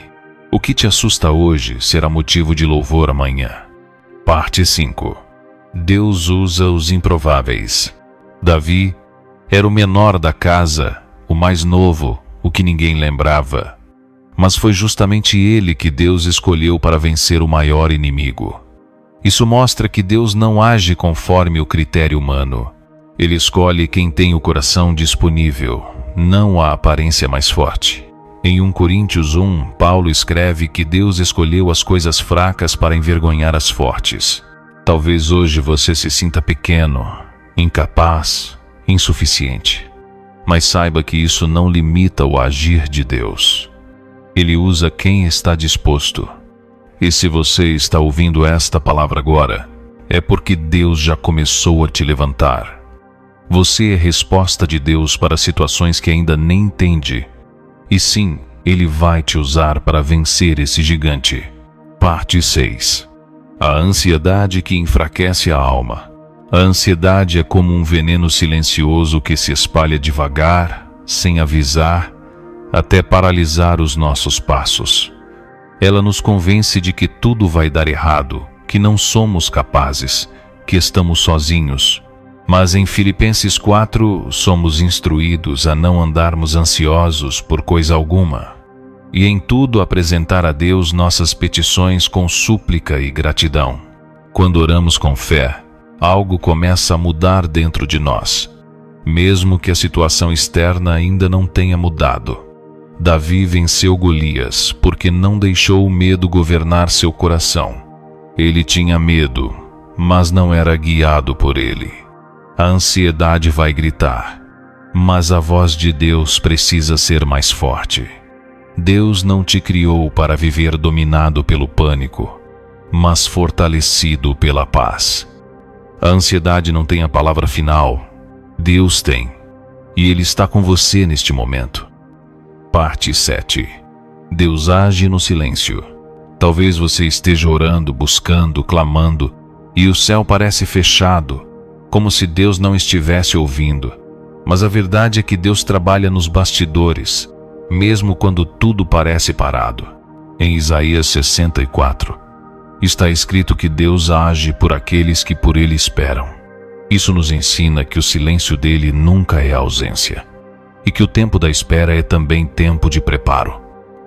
O que te assusta hoje será motivo de louvor amanhã. Parte 5. Deus usa os improváveis. Davi era o menor da casa, o mais novo, o que ninguém lembrava. Mas foi justamente ele que Deus escolheu para vencer o maior inimigo. Isso mostra que Deus não age conforme o critério humano. Ele escolhe quem tem o coração disponível, não a aparência mais forte. Em 1 Coríntios 1, Paulo escreve que Deus escolheu as coisas fracas para envergonhar as fortes. Talvez hoje você se sinta pequeno, incapaz, insuficiente. Mas saiba que isso não limita o agir de Deus. Ele usa quem está disposto. E se você está ouvindo esta palavra agora, é porque Deus já começou a te levantar. Você é resposta de Deus para situações que ainda nem entende. E sim, Ele vai te usar para vencer esse gigante. Parte 6. A ansiedade que enfraquece a alma. A ansiedade é como um veneno silencioso que se espalha devagar, sem avisar, até paralisar os nossos passos. Ela nos convence de que tudo vai dar errado, que não somos capazes, que estamos sozinhos. Mas em Filipenses 4, somos instruídos a não andarmos ansiosos por coisa alguma, e em tudo apresentar a Deus nossas petições com súplica e gratidão. Quando oramos com fé, algo começa a mudar dentro de nós, mesmo que a situação externa ainda não tenha mudado. Davi venceu Golias porque não deixou o medo governar seu coração. Ele tinha medo, mas não era guiado por ele. A ansiedade vai gritar, mas a voz de Deus precisa ser mais forte. Deus não te criou para viver dominado pelo pânico, mas fortalecido pela paz. A ansiedade não tem a palavra final. Deus tem, e Ele está com você neste momento. Parte 7. Deus age no silêncio. Talvez você esteja orando, buscando, clamando, e o céu parece fechado, como se Deus não estivesse ouvindo. Mas a verdade é que Deus trabalha nos bastidores, mesmo quando tudo parece parado. Em Isaías 64, está escrito que Deus age por aqueles que por Ele esperam. Isso nos ensina que o silêncio dele nunca é ausência, e que o tempo da espera é também tempo de preparo.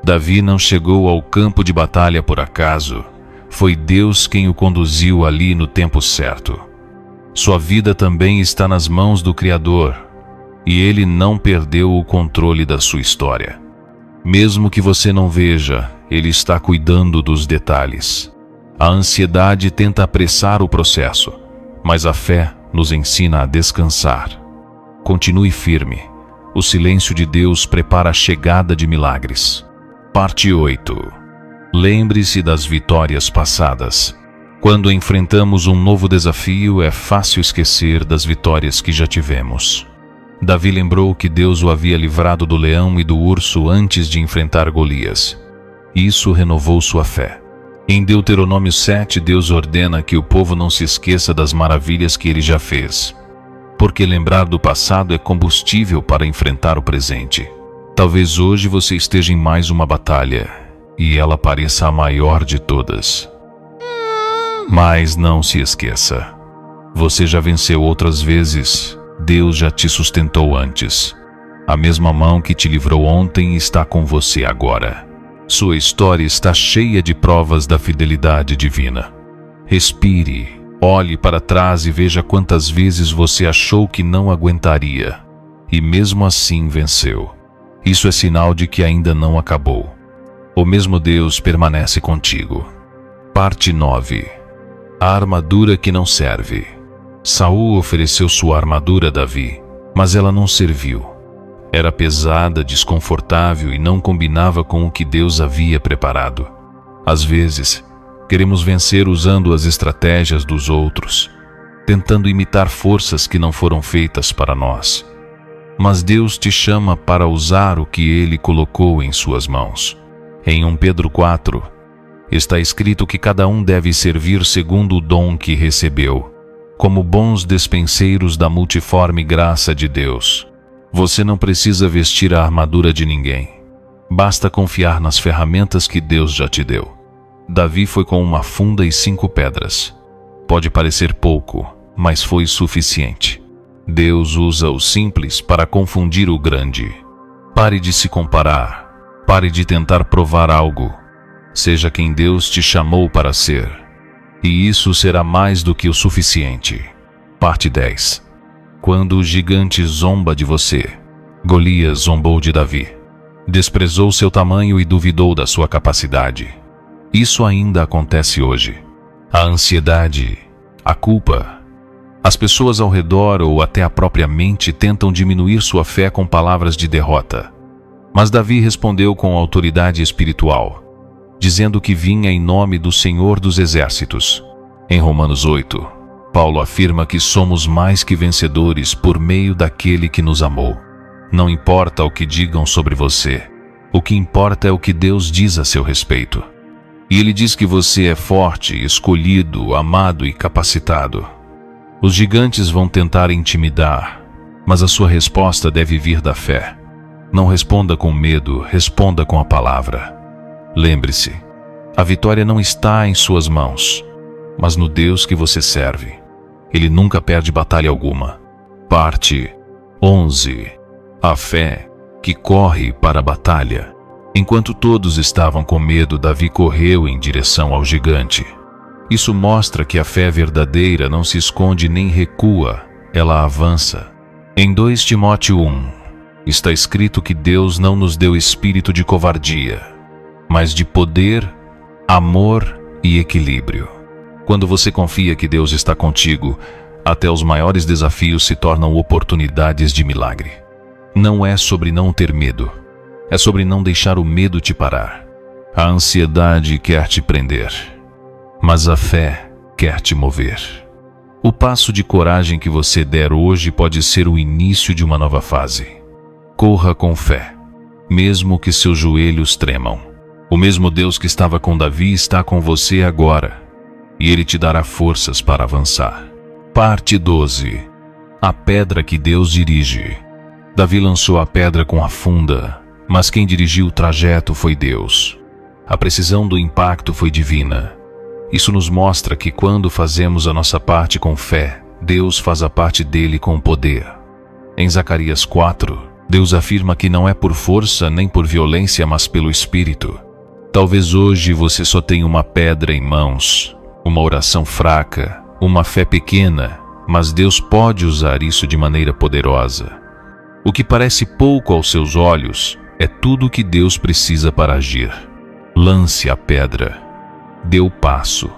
Davi não chegou ao campo de batalha por acaso. Foi Deus quem o conduziu ali no tempo certo. Sua vida também está nas mãos do Criador, e Ele não perdeu o controle da sua história. Mesmo que você não veja, Ele está cuidando dos detalhes. A ansiedade tenta apressar o processo, mas a fé nos ensina a descansar. Continue firme. O silêncio de Deus prepara a chegada de milagres. Parte 8. Lembre-se das vitórias passadas. Quando enfrentamos um novo desafio, é fácil esquecer das vitórias que já tivemos. Davi lembrou que Deus o havia livrado do leão e do urso antes de enfrentar Golias. Isso renovou sua fé. Em Deuteronômio 7, Deus ordena que o povo não se esqueça das maravilhas que ele já fez, porque lembrar do passado é combustível para enfrentar o presente. Talvez hoje você esteja em mais uma batalha, e ela pareça a maior de todas. Mas não se esqueça, você já venceu outras vezes. Deus já te sustentou antes. A mesma mão que te livrou ontem está com você agora. Sua história está cheia de provas da fidelidade divina. Respire, olhe para trás e veja quantas vezes você achou que não aguentaria, e mesmo assim venceu. Isso é sinal de que ainda não acabou. O mesmo Deus permanece contigo. Parte 9. A armadura que não serve. Saul ofereceu sua armadura a Davi, mas ela não serviu. Era pesada, desconfortável e não combinava com o que Deus havia preparado. Às vezes, queremos vencer usando as estratégias dos outros, tentando imitar forças que não foram feitas para nós. Mas Deus te chama para usar o que Ele colocou em suas mãos. Em 1 Pedro 4, está escrito que cada um deve servir segundo o dom que recebeu, como bons despenseiros da multiforme graça de Deus. Você não precisa vestir a armadura de ninguém. Basta confiar nas ferramentas que Deus já te deu. Davi foi com uma funda e 5 pedras. Pode parecer pouco, mas foi suficiente. Deus usa o simples para confundir o grande. Pare de se comparar. Pare de tentar provar algo. Seja quem Deus te chamou para ser. E isso será mais do que o suficiente. Parte 10. Quando o gigante zomba de você. Golias zombou de Davi. Desprezou seu tamanho e duvidou da sua capacidade. Isso ainda acontece hoje. A ansiedade, a culpa. As pessoas ao redor ou até a própria mente tentam diminuir sua fé com palavras de derrota. Mas Davi respondeu com autoridade espiritual, dizendo que vinha em nome do Senhor dos Exércitos. Em Romanos 8, Paulo afirma que somos mais que vencedores por meio daquele que nos amou. Não importa o que digam sobre você, o que importa é o que Deus diz a seu respeito. E Ele diz que você é forte, escolhido, amado e capacitado. Os gigantes vão tentar intimidar, mas a sua resposta deve vir da fé. Não responda com medo, responda com a palavra. Lembre-se, a vitória não está em suas mãos, mas no Deus que você serve. Ele nunca perde batalha alguma. Parte 11. A fé que corre para a batalha. Enquanto todos estavam com medo, Davi correu em direção ao gigante. Isso mostra que a fé verdadeira não se esconde nem recua, ela avança. Em 2 Timóteo 1, está escrito que Deus não nos deu espírito de covardia, mas de poder, amor e equilíbrio. Quando você confia que Deus está contigo, até os maiores desafios se tornam oportunidades de milagre. Não é sobre não ter medo, é sobre não deixar o medo te parar. A ansiedade quer te prender, mas a fé quer te mover. O passo de coragem que você der hoje pode ser o início de uma nova fase. Corra com fé, mesmo que seus joelhos tremam. O mesmo Deus que estava com Davi está com você agora, e Ele te dará forças para avançar. Parte 12. A pedra que Deus dirige. Davi lançou a pedra com a funda, mas quem dirigiu o trajeto foi Deus. A precisão do impacto foi divina. Isso nos mostra que quando fazemos a nossa parte com fé, Deus faz a parte dele com poder. Em Zacarias 4, Deus afirma que não é por força nem por violência, mas pelo Espírito. Talvez hoje você só tenha uma pedra em mãos, uma oração fraca, uma fé pequena, mas Deus pode usar isso de maneira poderosa. O que parece pouco aos seus olhos é tudo o que Deus precisa para agir. Lance a pedra. Dê o passo.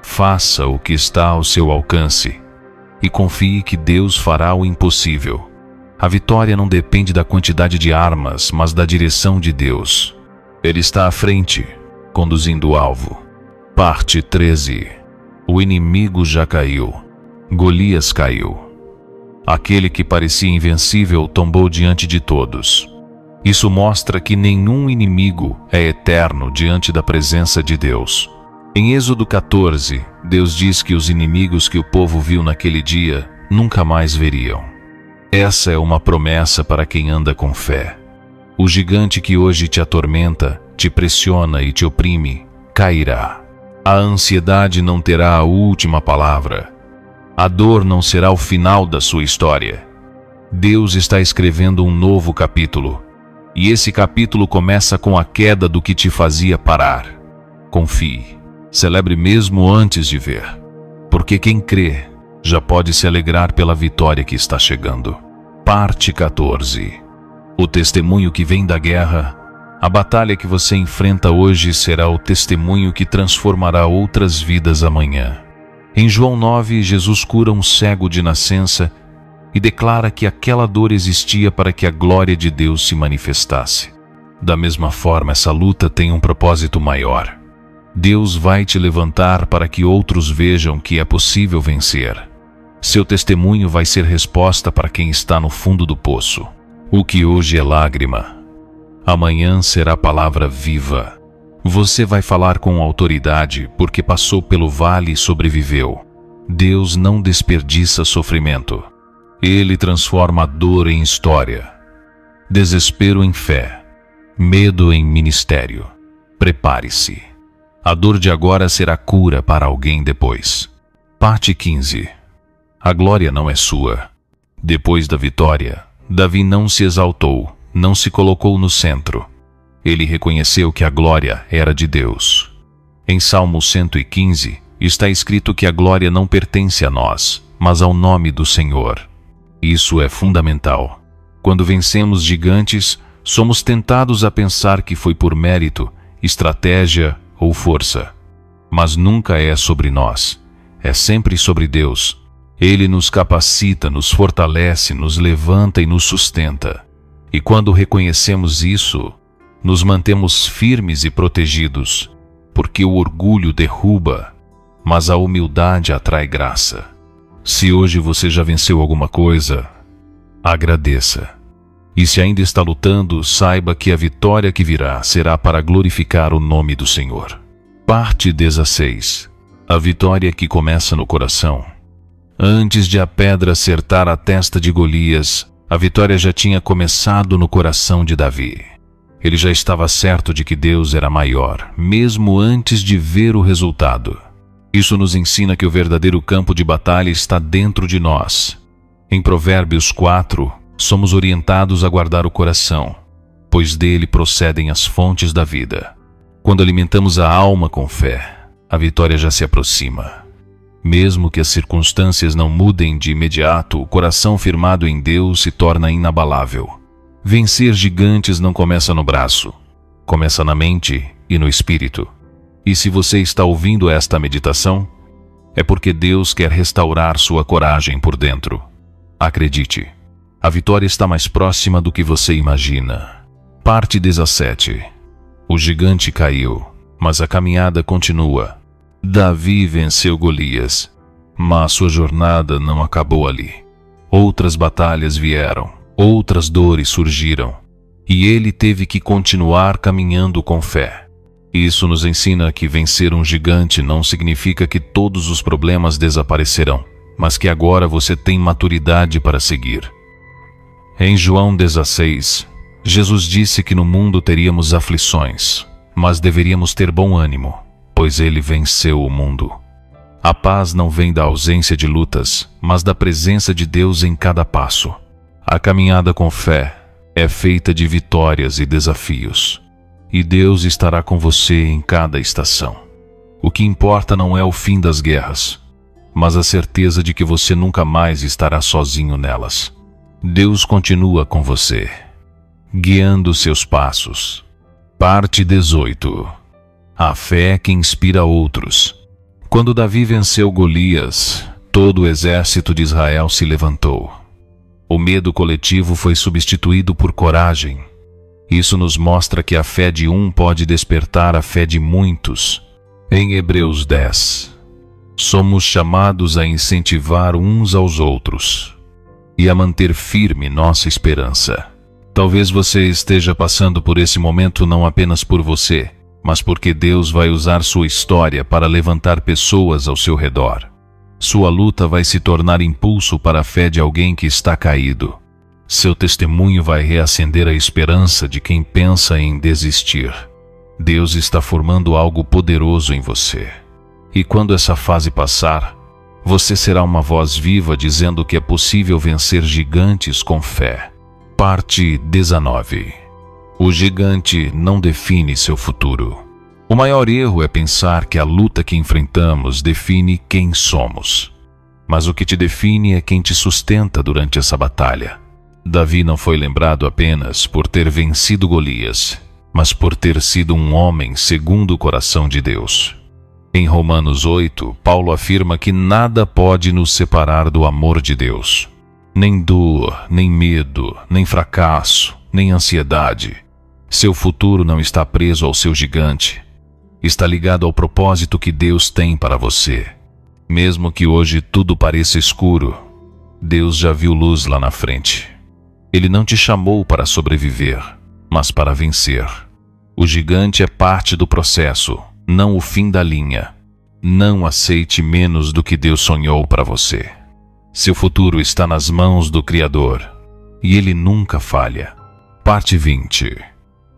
Faça o que está ao seu alcance. E confie que Deus fará o impossível. A vitória não depende da quantidade de armas, mas da direção de Deus. Ele está à frente, conduzindo o alvo. Parte 13. O inimigo já caiu. Golias caiu. Aquele que parecia invencível tombou diante de todos. Isso mostra que nenhum inimigo é eterno diante da presença de Deus. Em Êxodo 14, Deus diz que os inimigos que o povo viu naquele dia nunca mais veriam. Essa é uma promessa para quem anda com fé. O gigante que hoje te atormenta, te pressiona e te oprime, cairá. A ansiedade não terá a última palavra. A dor não será o final da sua história. Deus está escrevendo um novo capítulo. E esse capítulo começa com a queda do que te fazia parar. Confie. Celebre mesmo antes de ver. Porque quem crê já pode se alegrar pela vitória que está chegando. Parte 14. O testemunho que vem da guerra. A batalha que você enfrenta hoje será o testemunho que transformará outras vidas amanhã. Em João 9, Jesus cura um cego de nascença e declara que aquela dor existia para que a glória de Deus se manifestasse. Da mesma forma, essa luta tem um propósito maior. Deus vai te levantar para que outros vejam que é possível vencer. Seu testemunho vai ser resposta para quem está no fundo do poço. O que hoje é lágrima, amanhã será palavra viva. Você vai falar com autoridade porque passou pelo vale e sobreviveu. Deus não desperdiça sofrimento. Ele transforma a dor em história, desespero em fé, medo em ministério. Prepare-se. A dor de agora será cura para alguém depois. Parte 15. A glória não é sua. Depois da vitória, Davi não se exaltou, não se colocou no centro. Ele reconheceu que a glória era de Deus. Em Salmo 115, está escrito que a glória não pertence a nós, mas ao nome do Senhor. Isso é fundamental. Quando vencemos gigantes, somos tentados a pensar que foi por mérito, estratégia ou força. Mas nunca é sobre nós. É sempre sobre Deus. Ele nos capacita, nos fortalece, nos levanta e nos sustenta. E quando reconhecemos isso, nos mantemos firmes e protegidos, porque o orgulho derruba, mas a humildade atrai graça. Se hoje você já venceu alguma coisa, agradeça. E se ainda está lutando, saiba que a vitória que virá será para glorificar o nome do Senhor. Parte 16. A vitória que começa no coração. Antes de a pedra acertar a testa de Golias, a vitória já tinha começado no coração de Davi. Ele já estava certo de que Deus era maior, mesmo antes de ver o resultado. Isso nos ensina que o verdadeiro campo de batalha está dentro de nós. Em Provérbios 4, somos orientados a guardar o coração, pois dele procedem as fontes da vida. Quando alimentamos a alma com fé, a vitória já se aproxima. Mesmo que as circunstâncias não mudem de imediato, o coração firmado em Deus se torna inabalável. Vencer gigantes não começa no braço, começa na mente e no espírito. E se você está ouvindo esta meditação, é porque Deus quer restaurar sua coragem por dentro. Acredite, a vitória está mais próxima do que você imagina. Parte 17. O gigante caiu, mas a caminhada continua. Davi venceu Golias, mas sua jornada não acabou ali. Outras batalhas vieram, outras dores surgiram, e ele teve que continuar caminhando com fé. Isso nos ensina que vencer um gigante não significa que todos os problemas desaparecerão, mas que agora você tem maturidade para seguir. Em João 16, Jesus disse que no mundo teríamos aflições, mas deveríamos ter bom ânimo, pois ele venceu o mundo. A paz não vem da ausência de lutas, mas da presença de Deus em cada passo. A caminhada com fé é feita de vitórias e desafios, e Deus estará com você em cada estação. O que importa não é o fim das guerras, mas a certeza de que você nunca mais estará sozinho nelas. Deus continua com você, guiando seus passos. Parte 18. A fé que inspira outros. Quando Davi venceu Golias, todo o exército de Israel se levantou. O medo coletivo foi substituído por coragem. Isso nos mostra que a fé de um pode despertar a fé de muitos. Em Hebreus 10, somos chamados a incentivar uns aos outros e a manter firme nossa esperança. Talvez você esteja passando por esse momento não apenas por você, mas porque Deus vai usar sua história para levantar pessoas ao seu redor. Sua luta vai se tornar impulso para a fé de alguém que está caído. Seu testemunho vai reacender a esperança de quem pensa em desistir. Deus está formando algo poderoso em você. E quando essa fase passar, você será uma voz viva dizendo que é possível vencer gigantes com fé. Parte 19. O gigante não define seu futuro. O maior erro é pensar que a luta que enfrentamos define quem somos. Mas o que te define é quem te sustenta durante essa batalha. Davi não foi lembrado apenas por ter vencido Golias, mas por ter sido um homem segundo o coração de Deus. Em Romanos 8, Paulo afirma que nada pode nos separar do amor de Deus. Nem dor, nem medo, nem fracasso, nem ansiedade. Seu futuro não está preso ao seu gigante. Está ligado ao propósito que Deus tem para você. Mesmo que hoje tudo pareça escuro, Deus já viu luz lá na frente. Ele não te chamou para sobreviver, mas para vencer. O gigante é parte do processo, não o fim da linha. Não aceite menos do que Deus sonhou para você. Seu futuro está nas mãos do Criador, e Ele nunca falha. Parte 20.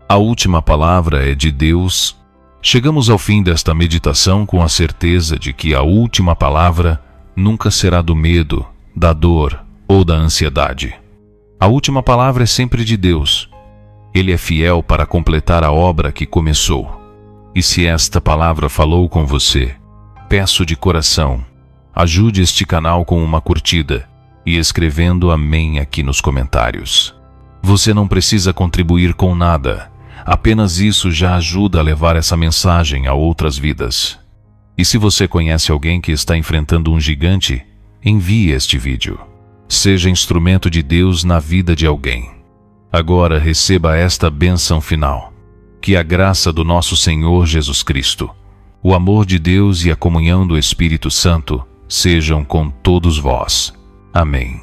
A última palavra é de Deus. Chegamos ao fim desta meditação com a certeza de que a última palavra nunca será do medo, da dor ou da ansiedade. A última palavra é sempre de Deus. Ele é fiel para completar a obra que começou. E se esta palavra falou com você, peço de coração, ajude este canal com uma curtida e escrevendo amém aqui nos comentários. Você não precisa contribuir com nada, apenas isso já ajuda a levar essa mensagem a outras vidas. E se você conhece alguém que está enfrentando um gigante, envie este vídeo. Seja instrumento de Deus na vida de alguém. Agora receba esta bênção final. Que a graça do nosso Senhor Jesus Cristo, o amor de Deus e a comunhão do Espírito Santo sejam com todos vós. Amém.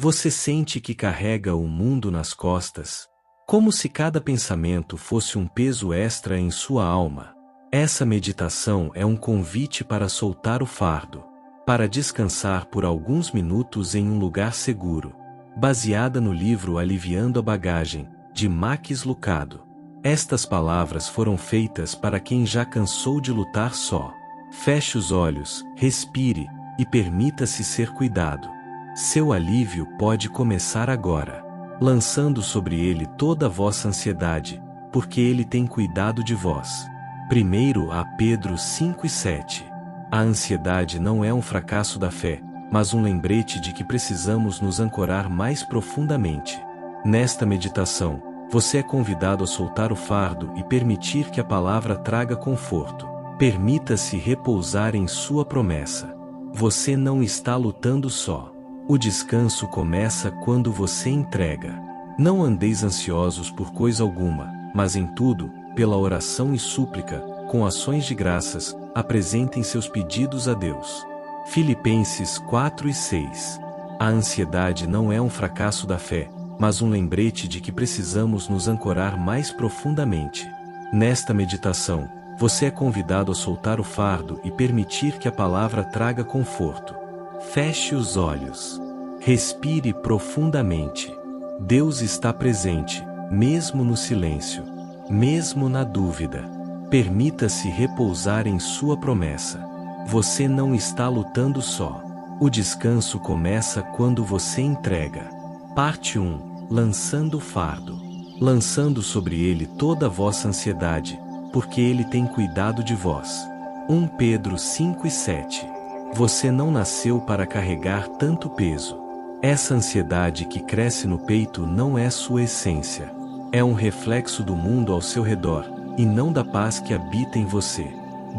Você sente que carrega o mundo nas costas? Como se cada pensamento fosse um peso extra em sua alma. Essa meditação é um convite para soltar o fardo, para descansar por alguns minutos em um lugar seguro, baseada no livro Aliviando a Bagagem, de Max Lucado. Estas palavras foram feitas para quem já cansou de lutar só. Feche os olhos, respire e permita-se ser cuidado. Seu alívio pode começar agora, lançando sobre ele toda a vossa ansiedade, porque ele tem cuidado de vós. 1 Pedro 5:7. A ansiedade não é um fracasso da fé, mas um lembrete de que precisamos nos ancorar mais profundamente. Nesta meditação, você é convidado a soltar o fardo e permitir que a palavra traga conforto. Permita-se repousar em sua promessa. Você não está lutando só. O descanso começa quando você entrega. Não andeis ansiosos por coisa alguma, mas em tudo, pela oração e súplica, com ações de graças, apresentem seus pedidos a Deus. Filipenses 4:6. A ansiedade não é um fracasso da fé, mas um lembrete de que precisamos nos ancorar mais profundamente. Nesta meditação, você é convidado a soltar o fardo e permitir que a palavra traga conforto. Feche os olhos. Respire profundamente. Deus está presente, mesmo no silêncio, mesmo na dúvida. Permita-se repousar em sua promessa. Você não está lutando só. O descanso começa quando você entrega. Parte 1. Lançando o fardo. Lançando sobre ele toda a vossa ansiedade, porque ele tem cuidado de vós. 1 Pedro 5:7. Você não nasceu para carregar tanto peso. Essa ansiedade que cresce no peito não é sua essência. É um reflexo do mundo ao seu redor, e não da paz que habita em você.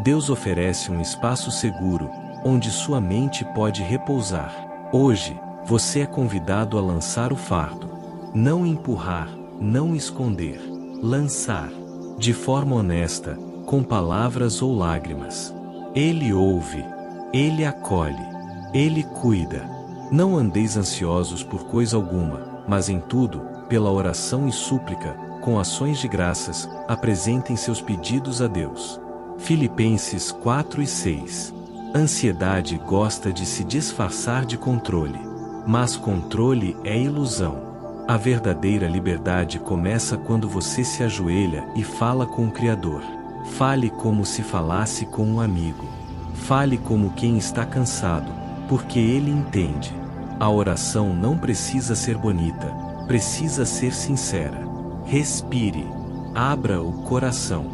Deus oferece um espaço seguro, onde sua mente pode repousar. Hoje, você é convidado a lançar o fardo. Não empurrar, não esconder. Lançar. De forma honesta, com palavras ou lágrimas. Ele ouve. Ele acolhe. Ele cuida. Não andeis ansiosos por coisa alguma, mas em tudo, pela oração e súplica, com ações de graças, apresentem seus pedidos a Deus. Filipenses 4:6. Ansiedade gosta de se disfarçar de controle, mas controle é ilusão. A verdadeira liberdade começa quando você se ajoelha e fala com o Criador. Fale como se falasse com um amigo. Fale como quem está cansado, porque Ele entende. A oração não precisa ser bonita, precisa ser sincera. Respire. Abra o coração.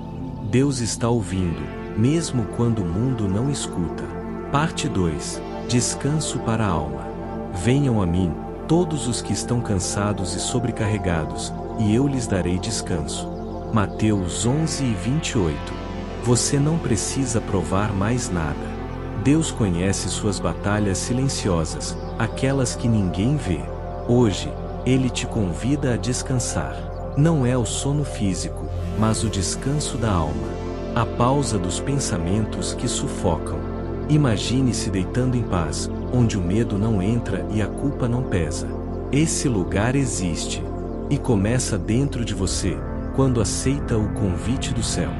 Deus está ouvindo, mesmo quando o mundo não escuta. Parte 2. Descanso para a alma. Venham a mim, todos os que estão cansados e sobrecarregados, e eu lhes darei descanso. Mateus 11:28. Você não precisa provar mais nada. Deus conhece suas batalhas silenciosas, aquelas que ninguém vê. Hoje, Ele te convida a descansar. Não é o sono físico, mas o descanso da alma. A pausa dos pensamentos que sufocam. Imagine-se deitando em paz, onde o medo não entra e a culpa não pesa. Esse lugar existe. E começa dentro de você, quando aceita o convite do céu.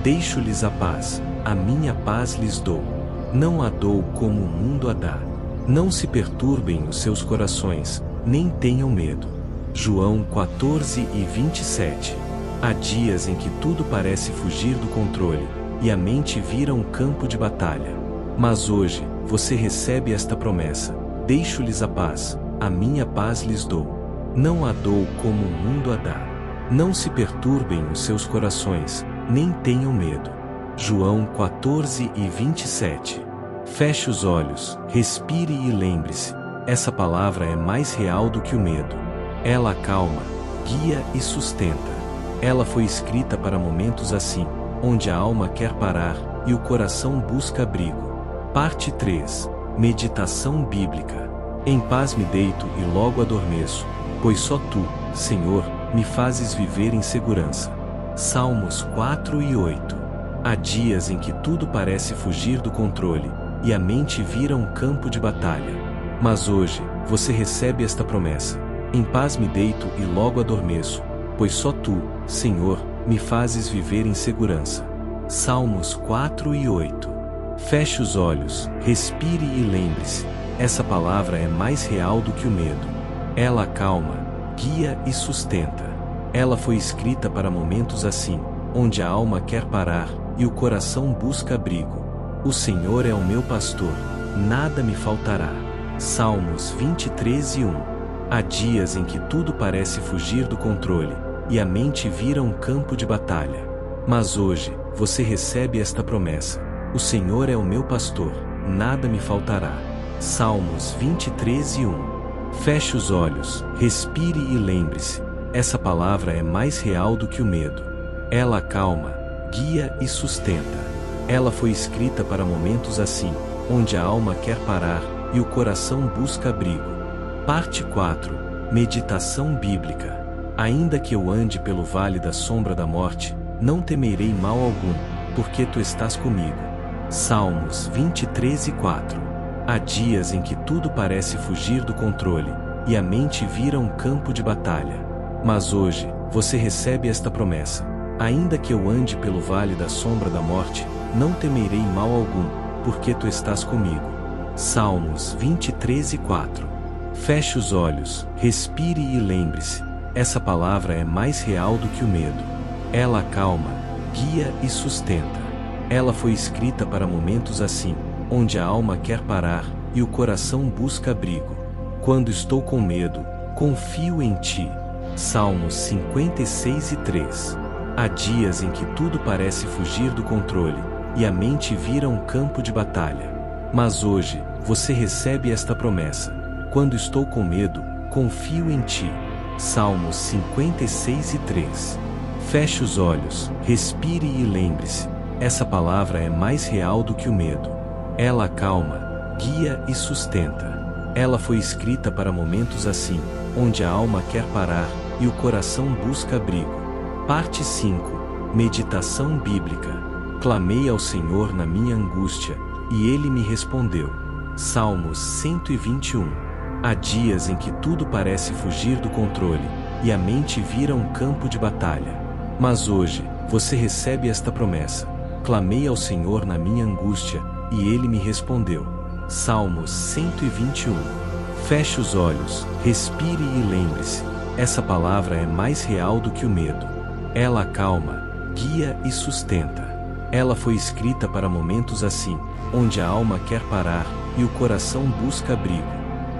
Deixo-lhes a paz, a minha paz lhes dou. Não a dou como o mundo a dá. Não se perturbem os seus corações, nem tenham medo. João 14:27. Há dias em que tudo parece fugir do controle, e a mente vira um campo de batalha. Mas hoje, você recebe esta promessa: deixo-lhes a paz, a minha paz lhes dou. Não a dou como o mundo a dá. Não se perturbem os seus corações, nem tenham medo. João 14:27. Feche os olhos, respire e lembre-se, essa palavra é mais real do que o medo. Ela acalma, guia e sustenta. Ela foi escrita para momentos assim, onde a alma quer parar e o coração busca abrigo. Parte 3. Meditação bíblica. Em paz me deito e logo adormeço, pois só Tu, Senhor, me fazes viver em segurança. Salmos 4:8. Há dias em que tudo parece fugir do controle, e a mente vira um campo de batalha. Mas hoje, você recebe esta promessa: em paz me deito e logo adormeço, pois só tu, Senhor, me fazes viver em segurança. Salmos 4 e 8. Feche os olhos, respire e lembre-se, essa palavra é mais real do que o medo. Ela acalma, guia e sustenta. Ela foi escrita para momentos assim, onde a alma quer parar e o coração busca abrigo. O Senhor é o meu pastor, nada me faltará. Salmos 23 e 1. Há dias em que tudo parece fugir do controle, e a mente vira um campo de batalha. Mas hoje, você recebe esta promessa: o Senhor é o meu pastor, nada me faltará. Salmos 23 e 1. Feche os olhos, respire e lembre-se, essa palavra é mais real do que o medo. Ela acalma, guia e sustenta. Ela foi escrita para momentos assim, onde a alma quer parar e o coração busca abrigo. Parte 4. Meditação bíblica. Ainda que eu ande pelo vale da sombra da morte, não temerei mal algum, porque tu estás comigo. Salmos 23 e 4. Há dias em que tudo parece fugir do controle, e a mente vira um campo de batalha. Mas hoje, você recebe esta promessa: ainda que eu ande pelo vale da sombra da morte, não temerei mal algum, porque tu estás comigo. Salmos 23 e 4. Feche os olhos, respire e lembre-se, essa palavra é mais real do que o medo. Ela acalma, guia e sustenta. Ela foi escrita para momentos assim, onde a alma quer parar e o coração busca abrigo. Quando estou com medo, confio em ti. Salmos 56 e 3. Há dias em que tudo parece fugir do controle, e a mente vira um campo de batalha. Mas hoje, você recebe esta promessa: quando estou com medo, confio em ti. Salmos 56 e 3. Feche os olhos, respire e lembre-se, essa palavra é mais real do que o medo. Ela acalma, guia e sustenta. Ela foi escrita para momentos assim, onde a alma quer parar e o coração busca abrigo. Parte 5. Meditação bíblica. Clamei ao Senhor na minha angústia, e Ele me respondeu. Salmos 121. Há dias em que tudo parece fugir do controle, e a mente vira um campo de batalha. Mas hoje, você recebe esta promessa: clamei ao Senhor na minha angústia, e Ele me respondeu. Salmos 121. Feche os olhos, respire e lembre-se, essa palavra é mais real do que o medo. Ela acalma, guia e sustenta. Ela foi escrita para momentos assim, onde a alma quer parar e o coração busca abrigo.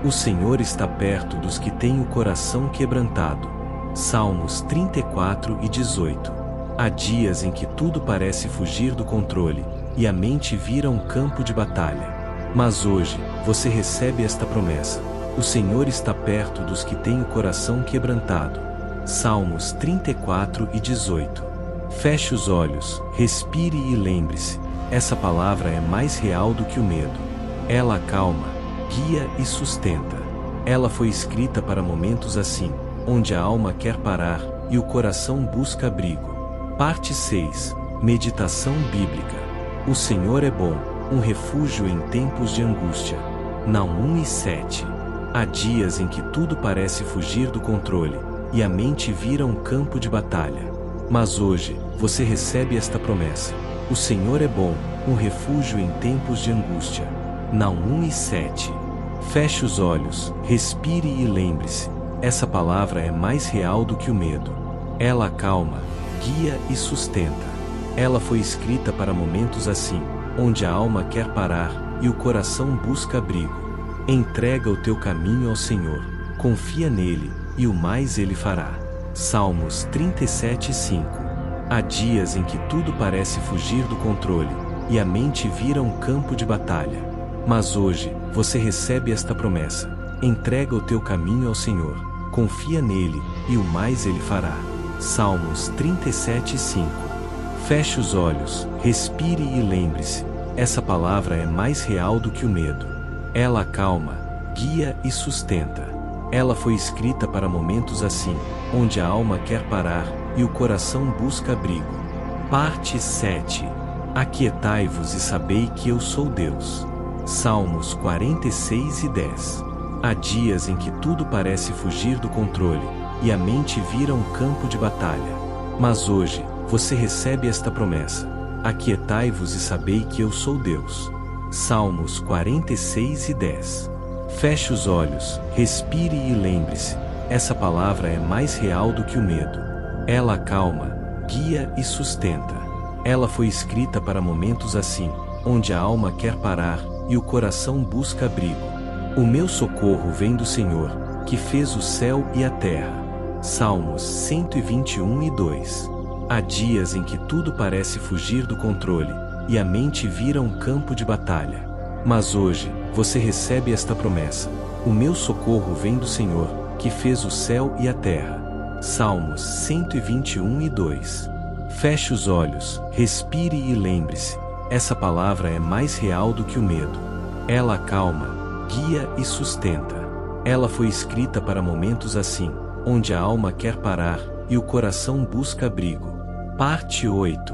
O Senhor está perto dos que têm o coração quebrantado. Salmos 34 e 18. Há dias em que tudo parece fugir do controle, e a mente vira um campo de batalha. Mas hoje, você recebe esta promessa: o Senhor está perto dos que têm o coração quebrantado. Salmos 34 e 18. Feche os olhos, respire e lembre-se, essa palavra é mais real do que o medo. Ela acalma, guia e sustenta. Ela foi escrita para momentos assim, onde a alma quer parar e o coração busca abrigo. Parte 6. Meditação bíblica. O Senhor é bom, um refúgio em tempos de angústia. Naum 1 e 7. Há dias em que tudo parece fugir do controle, e a mente vira um campo de batalha. Mas hoje, você recebe esta promessa: o Senhor é bom, um refúgio em tempos de angústia. Naum 1 e 7. Feche os olhos, respire e lembre-se, essa palavra é mais real do que o medo. Ela acalma, guia e sustenta. Ela foi escrita para momentos assim, onde a alma quer parar e o coração busca abrigo. Entrega o teu caminho ao Senhor, confia nele, e o mais ele fará. Salmos 37 e 5. Há dias em que tudo parece fugir do controle, e a mente vira um campo de batalha. Mas hoje, você recebe esta promessa: entrega o teu caminho ao Senhor, confia nele, e o mais ele fará. Salmos 37 e 5. Feche os olhos, respire e lembre-se, essa palavra é mais real do que o medo. Ela acalma, guia e sustenta. Ela foi escrita para momentos assim, onde a alma quer parar e o coração busca abrigo. Parte 7. Aquietai-vos e sabei que eu sou Deus. Salmos 46 e 10. Há dias em que tudo parece fugir do controle, e a mente vira um campo de batalha. Mas hoje, você recebe esta promessa: aquietai-vos e sabei que eu sou Deus. Salmos 46:10. Feche os olhos, respire e lembre-se, essa palavra é mais real do que o medo. Ela acalma, guia e sustenta. Ela foi escrita para momentos assim, onde a alma quer parar e o coração busca abrigo. O meu socorro vem do Senhor, que fez o céu e a terra. Salmos 121:2. Há dias em que tudo parece fugir do controle, e a mente vira um campo de batalha. Mas hoje, você recebe esta promessa: o meu socorro vem do Senhor, que fez o céu e a terra. Salmos 121:2. Feche os olhos, respire e lembre-se, essa palavra é mais real do que o medo. Ela acalma, guia e sustenta. Ela foi escrita para momentos assim, onde a alma quer parar e o coração busca abrigo. Parte 8.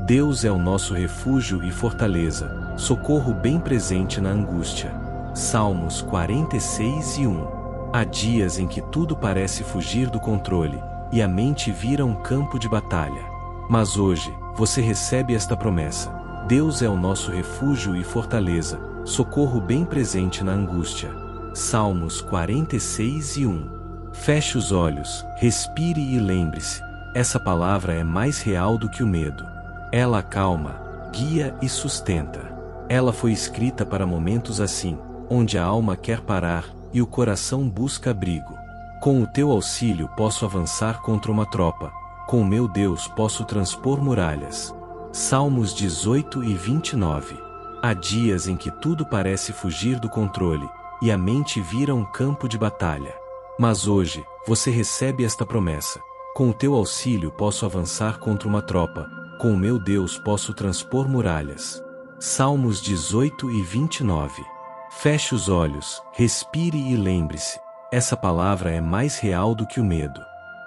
Deus é o nosso refúgio e fortaleza, socorro bem presente na angústia. Salmos 46:1. Há dias em que tudo parece fugir do controle, e a mente vira um campo de batalha. Mas hoje, você recebe esta promessa: Deus é o nosso refúgio e fortaleza, socorro bem presente na angústia. Salmos 46:1. Feche os olhos, respire e lembre-se, essa palavra é mais real do que o medo. Ela acalma, guia e sustenta. Ela foi escrita para momentos assim, onde a alma quer parar e o coração busca abrigo. Com o teu auxílio posso avançar contra uma tropa, com o meu Deus posso transpor muralhas. Salmos 18:29. Há dias em que tudo parece fugir do controle, e a mente vira um campo de batalha. Mas hoje, você recebe esta promessa: com o teu auxílio posso avançar contra uma tropa, com o meu Deus posso transpor muralhas. Salmos 18:29. Feche os olhos, respire e lembre-se, essa palavra é mais real do que o medo.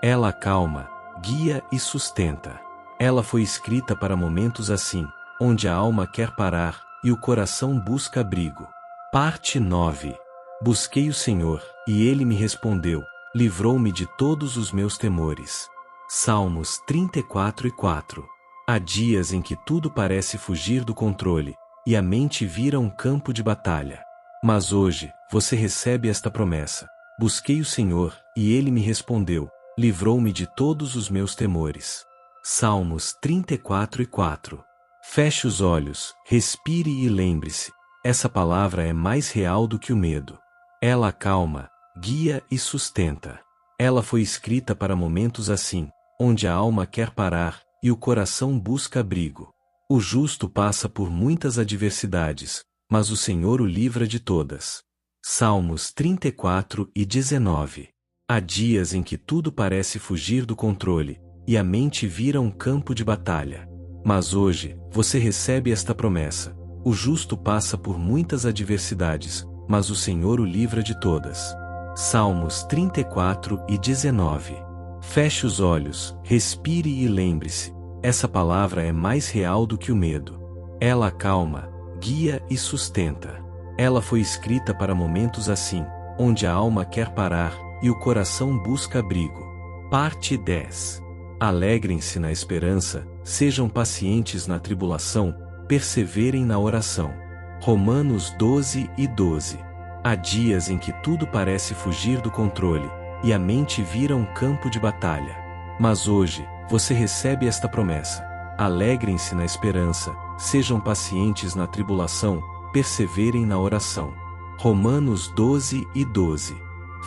Ela acalma, guia e sustenta. Ela foi escrita para momentos assim, onde a alma quer parar e o coração busca abrigo. Parte 9. Busquei o Senhor, e Ele me respondeu, livrou-me de todos os meus temores. Salmos 34:4. Há dias em que tudo parece fugir do controle, e a mente vira um campo de batalha. Mas hoje, você recebe esta promessa: busquei o Senhor, e Ele me respondeu, livrou-me de todos os meus temores. Salmos 34:4. Feche os olhos, respire e lembre-se, essa palavra é mais real do que o medo. Ela acalma, guia e sustenta. Ela foi escrita para momentos assim, onde a alma quer parar e o coração busca abrigo. O justo passa por muitas adversidades, mas o Senhor o livra de todas. Salmos 34:19. Há dias em que tudo parece fugir do controle, e a mente vira um campo de batalha. Mas hoje, você recebe esta promessa: o justo passa por muitas adversidades, mas o Senhor o livra de todas. Salmos 34:19. Feche os olhos, respire e lembre-se, essa palavra é mais real do que o medo. Ela acalma, guia e sustenta. Ela foi escrita para momentos assim, onde a alma quer parar e o coração busca abrigo. Parte 10. Alegrem-se na esperança, sejam pacientes na tribulação, perseverem na oração. Romanos 12:12. Há dias em que tudo parece fugir do controle, e a mente vira um campo de batalha. Mas hoje, você recebe esta promessa: alegrem-se na esperança, sejam pacientes na tribulação, perseverem na oração. Romanos 12:12.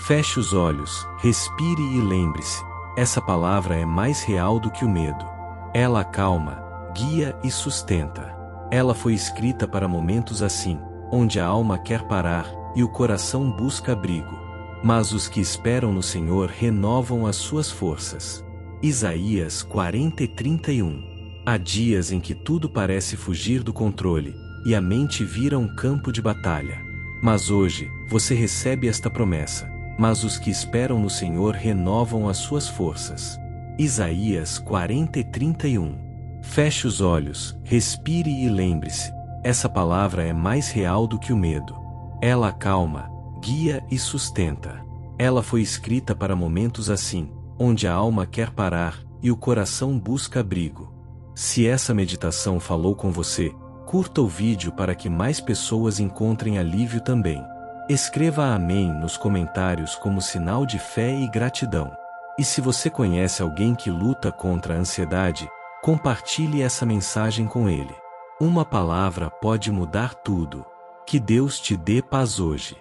Feche os olhos, respire e lembre-se, essa palavra é mais real do que o medo. Ela acalma, guia e sustenta. Ela foi escrita para momentos assim, onde a alma quer parar e o coração busca abrigo. Mas os que esperam no Senhor renovam as suas forças. Isaías 40:31. Há dias em que tudo parece fugir do controle, e a mente vira um campo de batalha. Mas hoje, você recebe esta promessa: mas os que esperam no Senhor renovam as suas forças. Isaías 40:31. Feche os olhos, respire e lembre-se, essa palavra é mais real do que o medo. Ela acalma, guia e sustenta. Ela foi escrita para momentos assim, onde a alma quer parar e o coração busca abrigo. Se essa meditação falou com você, curta o vídeo para que mais pessoas encontrem alívio também. Escreva amém nos comentários como sinal de fé e gratidão. E se você conhece alguém que luta contra a ansiedade, compartilhe essa mensagem com ele. Uma palavra pode mudar tudo. Que Deus te dê paz hoje.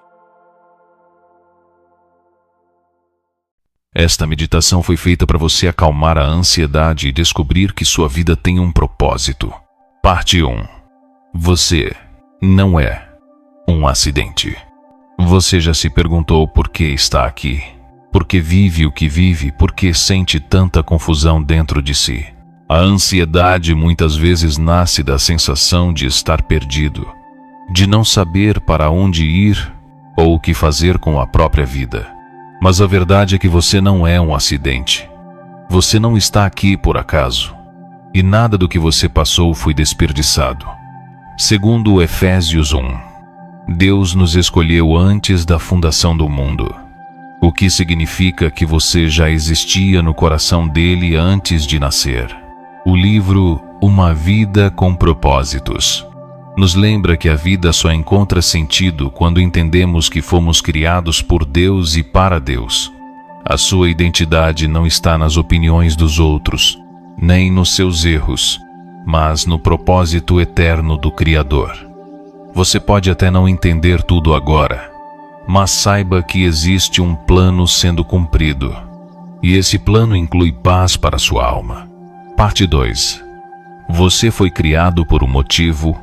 Esta meditação foi feita para você acalmar a ansiedade e descobrir que sua vida tem um propósito. Parte 1. Você não é um acidente. Você já se perguntou por que está aqui? Por que vive o que vive? Por que sente tanta confusão dentro de si? A ansiedade muitas vezes nasce da sensação de estar perdido, de não saber para onde ir ou o que fazer com a própria vida. Mas a verdade é que você não é um acidente. Você não está aqui por acaso. E nada do que você passou foi desperdiçado. Segundo Efésios 1, Deus nos escolheu antes da fundação do mundo, o que significa que você já existia no coração dele antes de nascer. O livro Uma Vida com Propósitos nos lembra que a vida só encontra sentido quando entendemos que fomos criados por Deus e para Deus. A sua identidade não está nas opiniões dos outros, nem nos seus erros, mas no propósito eterno do Criador. Você pode até não entender tudo agora, mas saiba que existe um plano sendo cumprido, e esse plano inclui paz para sua alma. Parte 2. Você foi criado por um motivo.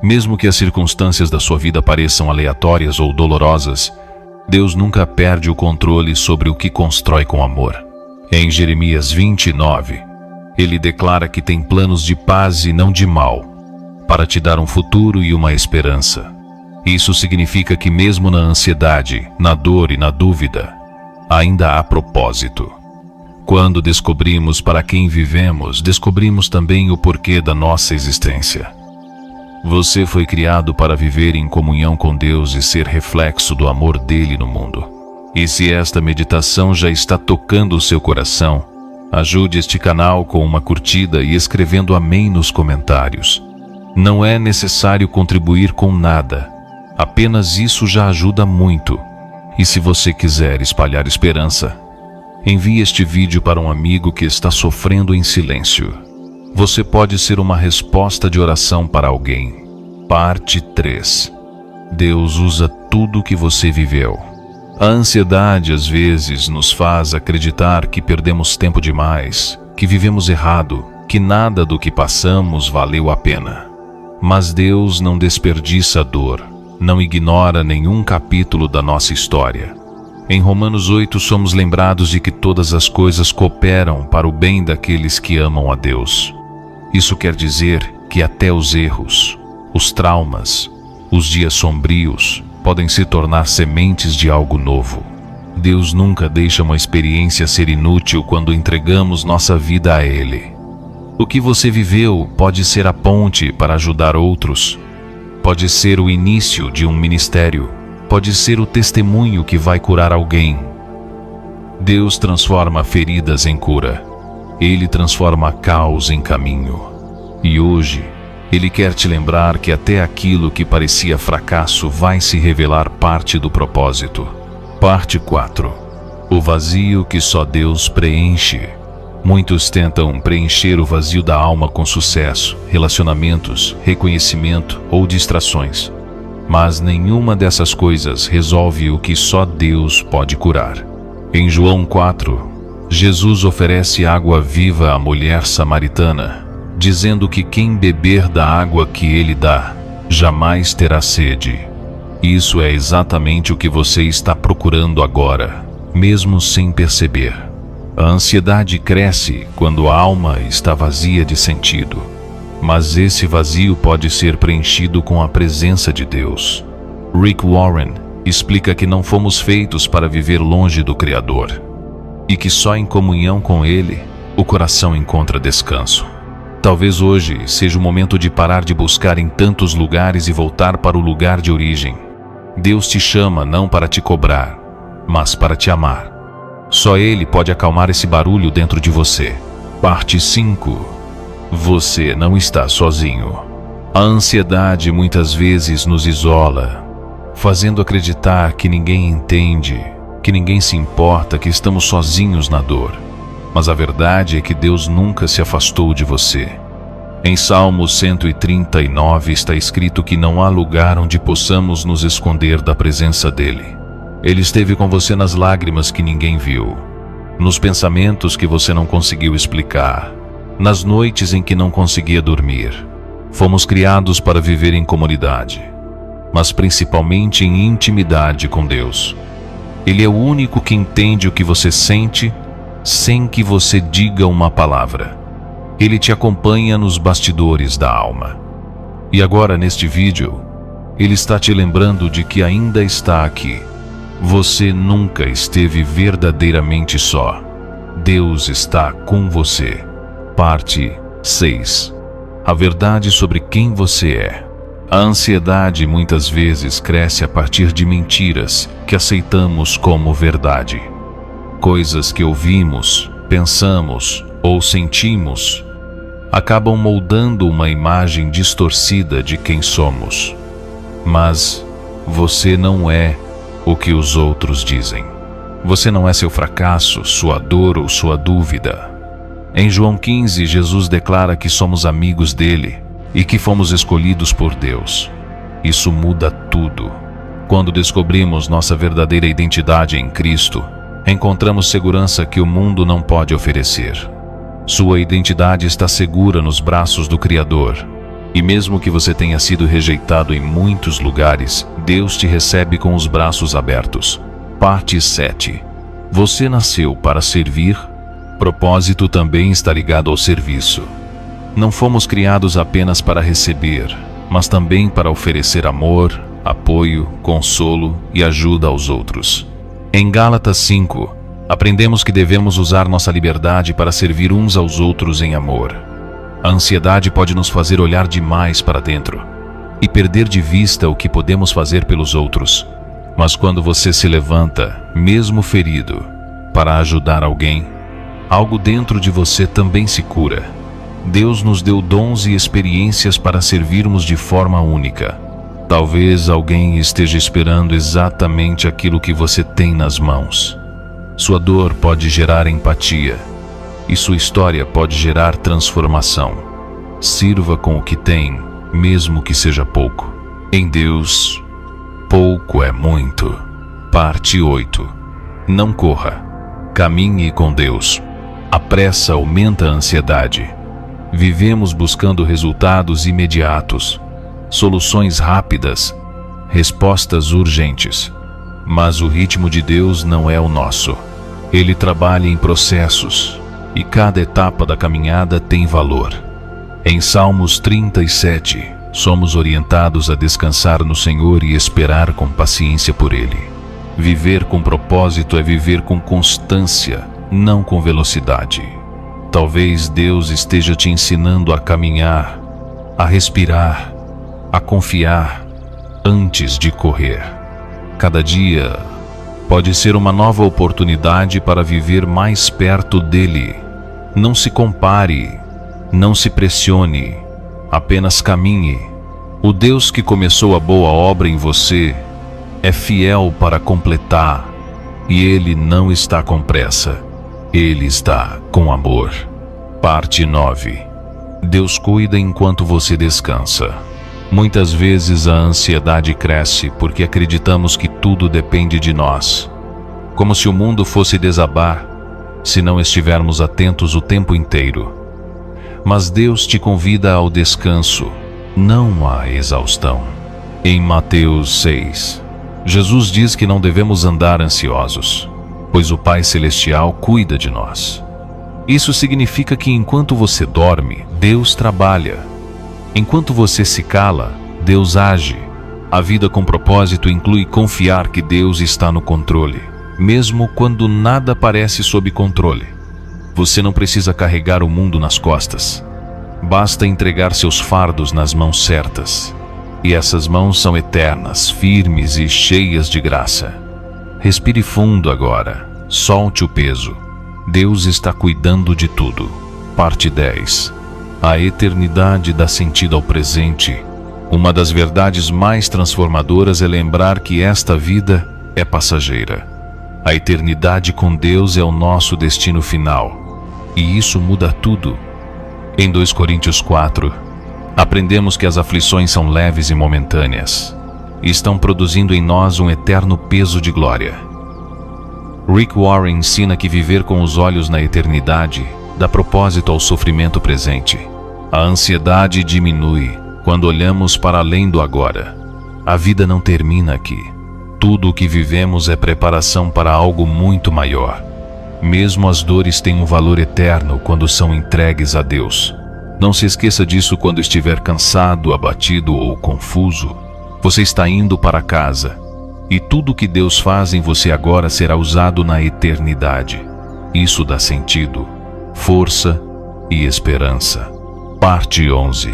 Mesmo que as circunstâncias da sua vida pareçam aleatórias ou dolorosas, Deus nunca perde o controle sobre o que constrói com amor. Em Jeremias 29, ele declara que tem planos de paz e não de mal, para te dar um futuro e uma esperança. Isso significa que mesmo na ansiedade, na dor e na dúvida, ainda há propósito. Quando descobrimos para quem vivemos, descobrimos também o porquê da nossa existência. Você foi criado para viver em comunhão com Deus e ser reflexo do amor dele no mundo. E se esta meditação já está tocando o seu coração, ajude este canal com uma curtida e escrevendo amém nos comentários. Não é necessário contribuir com nada, apenas isso já ajuda muito. E se você quiser espalhar esperança, envie este vídeo para um amigo que está sofrendo em silêncio. Você pode ser uma resposta de oração para alguém. Parte 3. Deus usa tudo o que você viveu. A ansiedade às vezes nos faz acreditar que perdemos tempo demais, que vivemos errado, que nada do que passamos valeu a pena. Mas Deus não desperdiça a dor, não ignora nenhum capítulo da nossa história. Em Romanos 8 somos lembrados de que todas as coisas cooperam para o bem daqueles que amam a Deus. Isso quer dizer que até os erros, os traumas, os dias sombrios podem se tornar sementes de algo novo. Deus nunca deixa uma experiência ser inútil quando entregamos nossa vida a Ele. O que você viveu pode ser a ponte para ajudar outros, pode ser o início de um ministério, pode ser o testemunho que vai curar alguém. Deus transforma feridas em cura. Ele transforma caos em caminho. E hoje, Ele quer te lembrar que até aquilo que parecia fracasso vai se revelar parte do propósito. Parte 4. O vazio que só Deus preenche. Muitos tentam preencher o vazio da alma com sucesso, relacionamentos, reconhecimento ou distrações. Mas nenhuma dessas coisas resolve o que só Deus pode curar. Em João 4, Jesus oferece água viva à mulher samaritana, dizendo que quem beber da água que ele dá, jamais terá sede. Isso é exatamente o que você está procurando agora, mesmo sem perceber. A ansiedade cresce quando a alma está vazia de sentido, mas esse vazio pode ser preenchido com a presença de Deus. Rick Warren explica que não fomos feitos para viver longe do Criador, e que só em comunhão com Ele, o coração encontra descanso. Talvez hoje seja o momento de parar de buscar em tantos lugares e voltar para o lugar de origem. Deus te chama não para te cobrar, mas para te amar. Só Ele pode acalmar esse barulho dentro de você. Parte 5. Você não está sozinho. A ansiedade muitas vezes nos isola, fazendo acreditar que ninguém entende, que ninguém se importa, que estamos sozinhos na dor. Mas a verdade é que Deus nunca se afastou de você. Em Salmo 139 está escrito que não há lugar onde possamos nos esconder da presença dEle. Ele esteve com você nas lágrimas que ninguém viu, nos pensamentos que você não conseguiu explicar, nas noites em que não conseguia dormir. Fomos criados para viver em comunidade, mas principalmente em intimidade com Deus. Ele é o único que entende o que você sente sem que você diga uma palavra. Ele te acompanha nos bastidores da alma. E agora, neste vídeo, Ele está te lembrando de que ainda está aqui. Você nunca esteve verdadeiramente só. Deus está com você. Parte 6. A verdade sobre quem você é. A ansiedade muitas vezes cresce a partir de mentiras que aceitamos como verdade. Coisas que ouvimos, pensamos ou sentimos acabam moldando uma imagem distorcida de quem somos. Mas você não é o que os outros dizem. Você não é seu fracasso, sua dor ou sua dúvida. Em João 15, Jesus declara que somos amigos dele e que fomos escolhidos por Deus. Isso muda tudo. Quando descobrimos nossa verdadeira identidade em Cristo, encontramos segurança que o mundo não pode oferecer. Sua identidade está segura nos braços do Criador. E mesmo que você tenha sido rejeitado em muitos lugares, Deus te recebe com os braços abertos. Parte 7. Você nasceu para servir? Propósito também está ligado ao serviço. Não fomos criados apenas para receber, mas também para oferecer amor, apoio, consolo e ajuda aos outros. Em Gálatas 5, aprendemos que devemos usar nossa liberdade para servir uns aos outros em amor. A ansiedade pode nos fazer olhar demais para dentro e perder de vista o que podemos fazer pelos outros. Mas quando você se levanta, mesmo ferido, para ajudar alguém, algo dentro de você também se cura. Deus nos deu dons e experiências para servirmos de forma única. Talvez alguém esteja esperando exatamente aquilo que você tem nas mãos. Sua dor pode gerar empatia e sua história pode gerar transformação. Sirva com o que tem, mesmo que seja pouco. Em Deus, pouco é muito. Parte 8. Não corra. Caminhe com Deus. A pressa aumenta a ansiedade. Vivemos buscando resultados imediatos, soluções rápidas, respostas urgentes. Mas o ritmo de Deus não é o nosso. Ele trabalha em processos, e cada etapa da caminhada tem valor. Em Salmos 37, somos orientados a descansar no Senhor e esperar com paciência por Ele. Viver com propósito é viver com constância, não com velocidade. Talvez Deus esteja te ensinando a caminhar, a respirar, a confiar antes de correr. Cada dia pode ser uma nova oportunidade para viver mais perto dele. Não se compare, não se pressione, apenas caminhe. O Deus que começou a boa obra em você é fiel para completar, e Ele não está com pressa. Ele está com amor. Parte 9. Deus cuida enquanto você descansa. Muitas vezes a ansiedade cresce porque acreditamos que tudo depende de nós, como se o mundo fosse desabar se não estivermos atentos o tempo inteiro. Mas Deus te convida ao descanso, não à exaustão. Em Mateus 6, Jesus diz que não devemos andar ansiosos, pois o Pai Celestial cuida de nós. Isso significa que enquanto você dorme, Deus trabalha. Enquanto você se cala, Deus age. A vida com propósito inclui confiar que Deus está no controle, mesmo quando nada parece sob controle. Você não precisa carregar o mundo nas costas. Basta entregar seus fardos nas mãos certas. E essas mãos são eternas, firmes e cheias de graça. Respire fundo agora. Solte o peso. Deus está cuidando de tudo. Parte 10. A eternidade dá sentido ao presente. Uma das verdades mais transformadoras é lembrar que esta vida é passageira. A eternidade com Deus é o nosso destino final. E isso muda tudo. Em 2 Coríntios 4, aprendemos que as aflições são leves e momentâneas, e estão produzindo em nós um eterno peso de glória. Rick Warren ensina que viver com os olhos na eternidade dá propósito ao sofrimento presente. A ansiedade diminui quando olhamos para além do agora. A vida não termina aqui. Tudo o que vivemos é preparação para algo muito maior. Mesmo as dores têm um valor eterno quando são entregues a Deus. Não se esqueça disso quando estiver cansado, abatido ou confuso. Você está indo para casa, e tudo o que Deus faz em você agora será usado na eternidade. Isso dá sentido, força e esperança. Parte 11.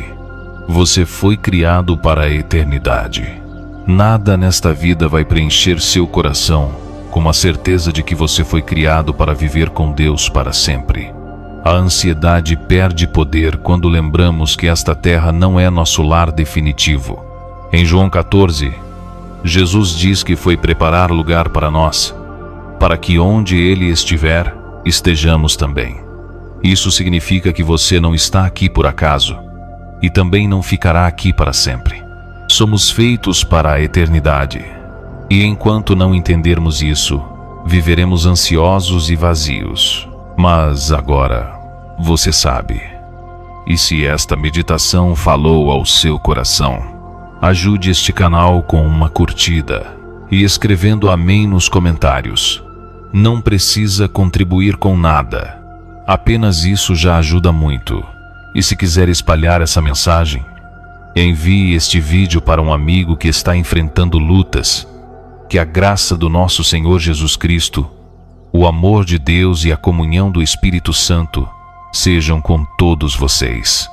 Você foi criado para a eternidade. Nada nesta vida vai preencher seu coração como a certeza de que você foi criado para viver com Deus para sempre. A ansiedade perde poder quando lembramos que esta terra não é nosso lar definitivo. Em João 14, Jesus diz que foi preparar lugar para nós, para que onde Ele estiver, estejamos também. Isso significa que você não está aqui por acaso, e também não ficará aqui para sempre. Somos feitos para a eternidade, e enquanto não entendermos isso, viveremos ansiosos e vazios. Mas agora, você sabe. E se esta meditação falou ao seu coração, ajude este canal com uma curtida e escrevendo amém nos comentários. Não precisa contribuir com nada. Apenas isso já ajuda muito. E se quiser espalhar essa mensagem, envie este vídeo para um amigo que está enfrentando lutas. Que a graça do nosso Senhor Jesus Cristo, o amor de Deus e a comunhão do Espírito Santo sejam com todos vocês.